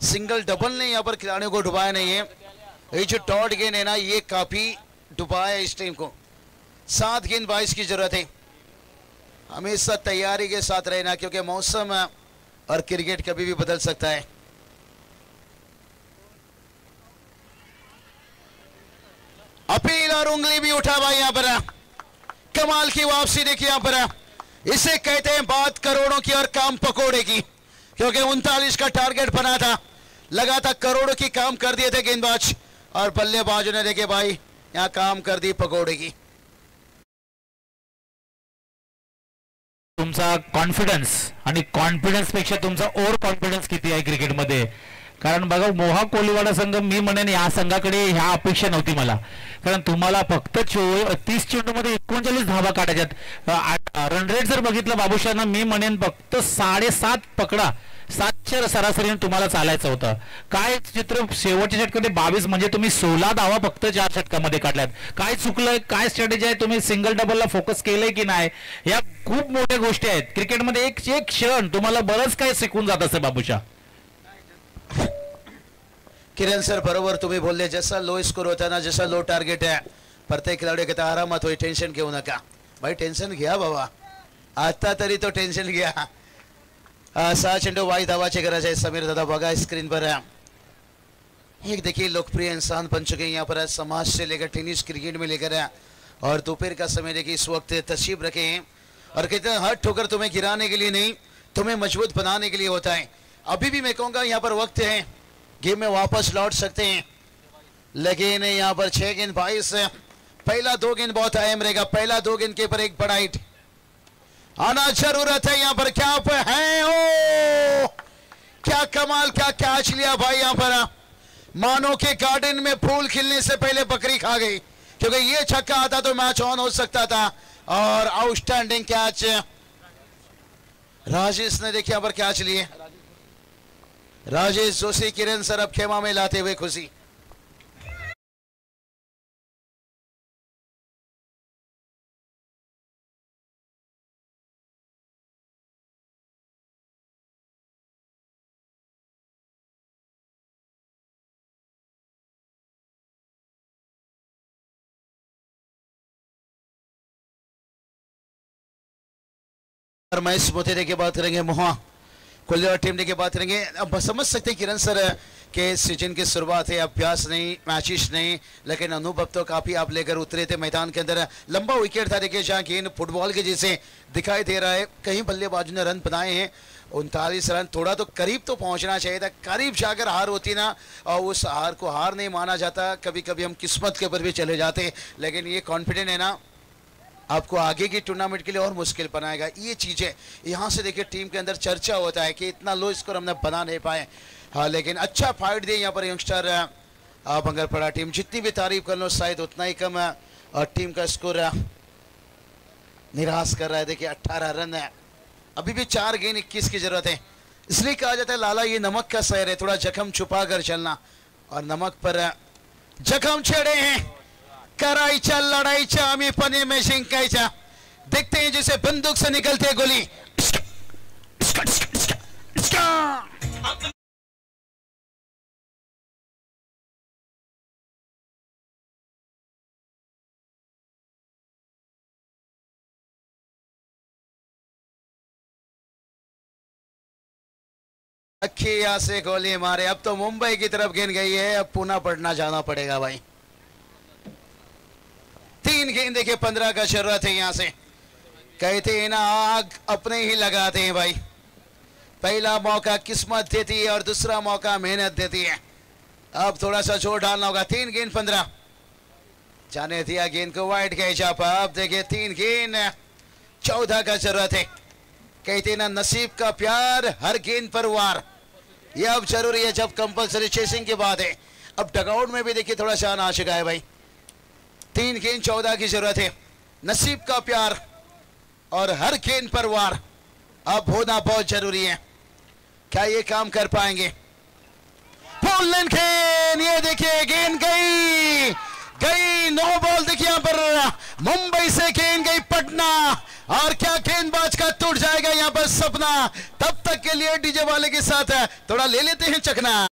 सिंगल डबल ने यहाँ पर खिलाड़ियों को डुबाया नहीं है। ये जो डॉट गेंद है ना, ये काफी डुबाया इस टीम को। 7 गेंद 22 की जरूरत है। हमेशा तैयारी के साथ रहना, क्योंकि मौसम और क्रिकेट कभी भी बदल सकता है। और उंगली भी उठा भाई यहाँ पर। कमाल की वापसी देखिए यहाँ पर। इसे कहते हैं बात करोड़ों की और काम पकोड़े की, क्योंकि 39 का टारगेट बना था, लगा था करोड़ों की, काम कर दिए थे गेंदबाज और बल्लेबाजों ने देखे भाई यहाँ काम कर दी पकोड़े की। तुमचा कॉन्फिडन्स आणि कॉन्फिडन्स पेक्षा तुमचा ओव्हर कॉन्फिडन्स किती आहे क्रिकेटमध्ये? कारण बघा, मोहा कोलीवाडा संघ, मी म्हणेन या संघाकडे ह्या अपेक्षा नव्हती मला, कारण तुम्हाला फक्त 30 चेंडूमध्ये 39 धावा काढायच्यात. रन रेट जर बघितलं बाबूशांना, मी म्हणेन फक्त 7.5 पकडा, 7च्या सरासरीने तुम्हाला चालायचं होतं. काय चित्र शेवटच्या षटकामध्ये 22, म्हणजे तुम्ही 16 धावा फक्त 4 षटकामध्ये काढल्यात. काय चुकलंय, काय स्ट्रॅटेजी आहे, तुम्ही सिंगल डबलला फोकस केलंय की नाही, या खूप मोठ्या गोष्टी आहेत क्रिकेटमध्ये. एक एक क्षण तुम्हाला बरंच काय शिकून जात असं बाबूशा. किरण सर बरोबर तुम्ही बोलले, जसा लो स्कोर होता ना, जसा लो टार्गेट आहे, प्रत्येक खिलाडी कहता आरामात होई, टेन्शन घेऊ नका. भाई टेन्शन घ्या बाबा, आता तरी तो टेन्शन घ्या. 6 चेंडू वाई धावाची गरज है. समीर दादा बघा स्क्रीन पर है, एक देखिए लोकप्रिय इंसान बन चुके हैं यहाँ पर, समाज से लेकर टेनिस क्रिकेट में लेकर है. और दोपहर का समय देखिए इस वक्त तशरीफ रखे हैं और कहते हैं हर ठोकर तुम्हें गिराने के लिए नहीं, तुम्हें मजबूत बनाने के लिए होता है. अभी भी मैं कहूँगा यहाँ पर वक्त है, गेम में वापस लौट सकते हैं, लेकिन यहाँ पर 6 गेंद 22, पहला 2 गेंद बहुत अहम रहेगा. पहला 2 गेंद के ऊपर एक बड़ा हिट आना जरूरत है. यहाँ पर क्या पे है, ओ क्या कमाल, क्या कैच लिया भाई यहाँ पर. मानो के गार्डन में फूल खिलने से पहले बकरी खा गई, क्योंकि ये छक्का आता तो मैच ऑन हो सकता था. और आउटस्टैंडिंग कैच राजेश ने देखिए यहाँ पर कैच लिए. राजेश जोशी, किरण सर अब खेमा में लाते हुए खुशी. मैच होते के बात करेंगे, मोहा कोलिया टीम के बात करेंगे. अब समझ सकते हैं किरण सर के सीजन की शुरुआत है, अभ्यास नहीं, मैचेस नहीं, लेकिन अनुभव तो काफी आप लेकर उतरे थे मैदान के अंदर. लंबा विकेट था देखिए, जहाँ गेंद फुटबॉल के जैसे दिखाई दे रहा है. कहीं बल्लेबाजों ने रन बनाए हैं, 39 रन. थोड़ा तो करीब तो पहुंचना चाहिए था, करीब जाकर हार होती ना, और उस हार को हार नहीं माना जाता. कभी कभी हम किस्मत के ऊपर भी चले जाते, लेकिन ये कॉन्फिडेंट है ना, आपको आगे की टूर्नामेंट के लिए और मुश्किल बनाएगा. ये चीज़ें यहाँ से देखिए टीम के अंदर चर्चा होता है कि इतना लो स्कोर हमने बना नहीं पाए. हाँ, लेकिन अच्छा फाइट दिए यहाँ पर यंगस्टर बंगरपड़ा टीम. जितनी भी तारीफ कर लो शायद उतना ही कम है. और टीम का स्कोर निराश कर रहा है. देखिए 18 रन है, अभी भी 4 गेंद 21 की जरूरत है. इसलिए कहा जाता है लाला ये नमक का शहर है, थोड़ा जख्म छुपा कर चलना. और नमक पर जख्म छेड़े हैं, करायच्या लढाईच्या आम्ही पणे में जिंकायच्या. देखते हैं जैसे बंदूक से निकलते गोली. अखी यहाँ से गोली मारे. अब तो मुंबई की तरफ गेंद गई है, अब पुनः पढ़ना जाना पड़ेगा भाई. 3 गेंद देखिए 15 का जरूरत है. यहाँ से कहते हैं ना आग अपने ही लगाते हैं भाई. पहला मौका किस्मत देती है और दूसरा मौका मेहनत देती है. अब थोड़ा सा जोर डालना होगा. 3 गेंद 15, जाने दिया गेंद को वाइड गए चापा. अब देखिए 3 गेंद 14 का जरूरत है. कहते हैं ना नसीब का प्यार, हर गेंद पर वार. ये अब जरूरी है जब कंपलसरी चेसिंग की बात है. अब डगआउट में भी देखिए थोड़ा सा आ चुका है भाई. 3 गेंद 14 की जरूरत है. नसीब का प्यार और हर गेंद पर वार अब होना बहुत जरूरी है. क्या ये काम कर पाएंगे? पोलैंड गेंद, ये देखिए गेंद गई गई, नो बॉल. देखिए यहाँ पर मुंबई से गेंद गई पटना, और क्या गेंदबाज का टूट जाएगा यहाँ पर सपना. तब तक के लिए डीजे वाले के साथ थोड़ा ले लेते हैं चकना.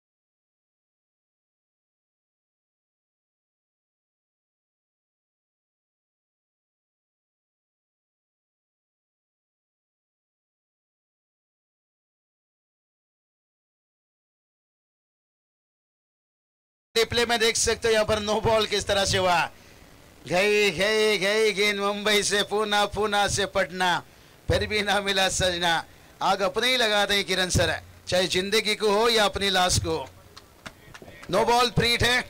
रिप्ले में देख सकते हो यहाँ पर नो बॉल किस तरह से हुआ. गई गई गई गेंद मुंबई से पूना, पूना से पटना, फिर भी ना मिला सजना। आग अपने ही लगाते हैं किरण सर, चाहे जिंदगी को हो या अपनी लाश को। नो बॉल प्रीट है।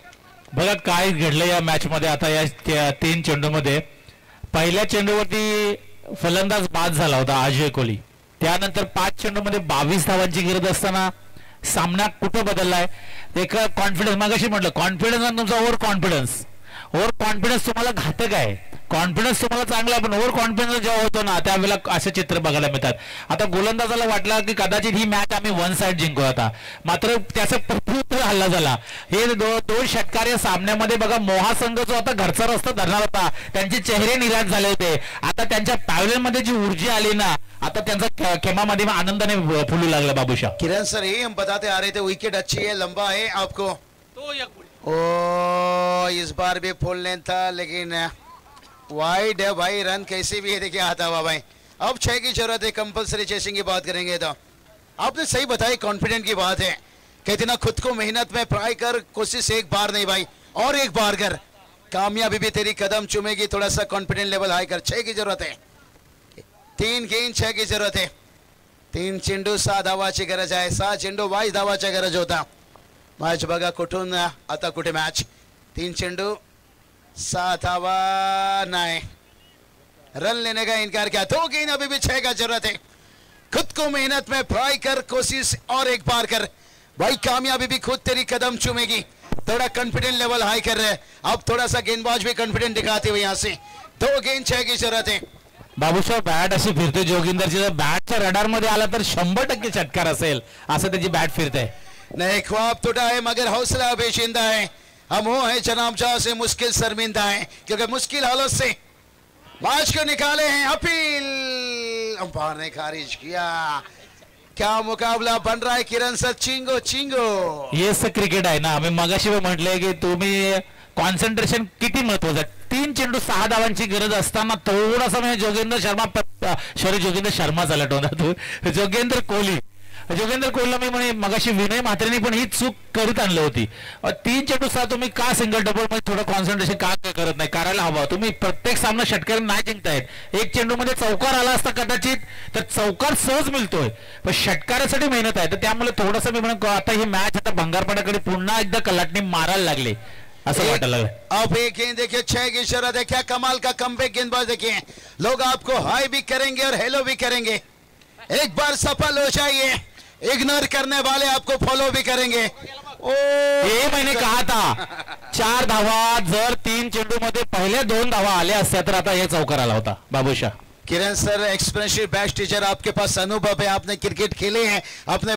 बघा काय घडलं या मॅच मध्ये आता या 3 चेंडूमध्ये. पहिल्या चेंडूवरती फलंदाज बाद झाला होता अजय कोहली. त्यानंतर 5 चेंडूमध्ये 22 धावांची गरज असताना सामना कुठं बदललाय. एक कॉन्फिडन्स, मागाशी म्हटलं कॉन्फिडन्स आणि तुमचा ओव्हर कॉन्फिडन्स. ओव्हर कॉन्फिडन्स तुम्हाला घातक आहे. कॉन्फिडन्स तुम्हाला चांगला आहे, पण ओव्हर कॉन्फिडन्स जेव्हा होतो ना त्यावेळेला असे चित्र बघायला मिळतात. आता गोलंदाजाला वाटलं की कदाचित ही मॅच आम्ही वन साइड जिंकू आता, मात्र त्याचा प्रत्युत्तर हल्ला झाला. हे दोन षटकार या सामन्यामध्ये बघा, मोहा संघ जो आता घरचा रस्ता धरणार होता त्यांचे चेहरे निराश झाले होते. आता त्यांच्या पॅव्हलियनमध्ये जी ऊर्जा आली ना, आता त्यांचा खेमामध्ये आनंदाने फुलू लागला. बाबूशा किरण सर ही हम बताते आ रहे थे, विकेट अच्छी है, लंबा है आपको ओ इस बार भी फुल लेंथ था, लेकिन वाइड है भाई. रन कैसे भी है, देखिए आता हुआ भाई. अब 6 की जरूरत है, कंपलसरी चेसिंग की बात करेंगे तो आपने सही बताई, कॉन्फिडेंट की बात है. कहते ना खुद को मेहनत में ट्राई कर, कोशिश एक बार नहीं भाई, और एक बार कर, कामयाबी भी तेरी कदम चूमेगी. थोड़ा सा कॉन्फिडेंट लेवल हाई कर. 6 की जरूरत है, 3 गेंद 6 की जरूरत है. 3 चेंडू 6 धावाची गरज आहे. 6 चेंडू 22 धावाची गरज होता. मॅच बघा कुठून आता कुठे मॅच. 3 चेंडू 7 धावा नाही, रन लेने का इनकार किया. 2 गेंद अभी भी 6 का जरूरत है. खुद को मेहनत में ट्राई कर, कोशिश और एक बार कर भाई, कामयाबी भी खुद तेरी कदम चूमेगी. थोड़ा कॉन्फिडेंट लेवल हाई कर रहे हैं. अब थोड़ा सा गेंदबाज भी कॉन्फिडेंट दिखाते हुए यहाँ से. 2 गेंद 6 की जरूरत है. बाबूशाह बॅट अशी फिरते जोगिंदरची, जर बॅटच्या रडार मध्ये आला तर 100% षटकार असेल असं त्याची बॅट फिरते. नए ख्वाब टूटा है मगर हौसला अभी जिंदा है. हम वो है जनाब जहां से मुश्किल शर्मिंदा है, क्योंकि मुश्किल हालत से मैच को निकाले हैं. अपील अंपायर ने खारिज किया. क्या मुकाबला बन रहा है किरण सर, चिंगो चिंगो. हेच क्रिकेट आहे ना. आम्ही मगाशी म्हटले की तुम्ही कॉन्सन्ट्रेशन किती महत्वाचं आहे. 3 चेंडू 6 धावांची गरज असताना थोडासा म्हणजे जोगेंद्र शर्मा झाला टोना तू जोगेंद्र कोहलीला मी म्हणे मगाशी विनय म्हात्रेने पण ही चूक करत आणली होती. 3 चेंडू 6 तुम्ही का सिंगल डबल मध्ये थोडं कॉन्सन्ट्रेशन का करत नाही, करायला हवं. तुम्ही प्रत्येक सामना षटकार नाही जिंकतायत. 1 चेंडू मध्ये चौकार आला असता कदाचित, तर चौकार सहज मिळतोय, पण षटकारासाठी मेहनत आहे. तर त्यामुळे थोडंसं मी म्हणून आता ही मॅच आता भंगारपाड्याकडे पुन्हा एकदा कलाटणी मारायला लागले असं वाटायला लागलं. अब एक गेंद देखिए 6 की शरत है. क्या कमाल का कमबैक गेंदबाज देखिए. लोग आपको हाई भी करेंगे और हेलो भी करेंगे. एक बार सफल हो जाइए, इग्नोर करने वाले आपको फॉलो भी करेंगे. हे मैंने कहा था 4 धावा जर 3 चेंडू मध्ये पहिले 2 धावा आल्या असत्या तर आता हे चौकार आला होता. बाबूशाह किरण सर एक्सपीरियंस बेस्ट टीचर, आपके पास अनुभव है, आपने क्रिकेट खेले हैं, अपने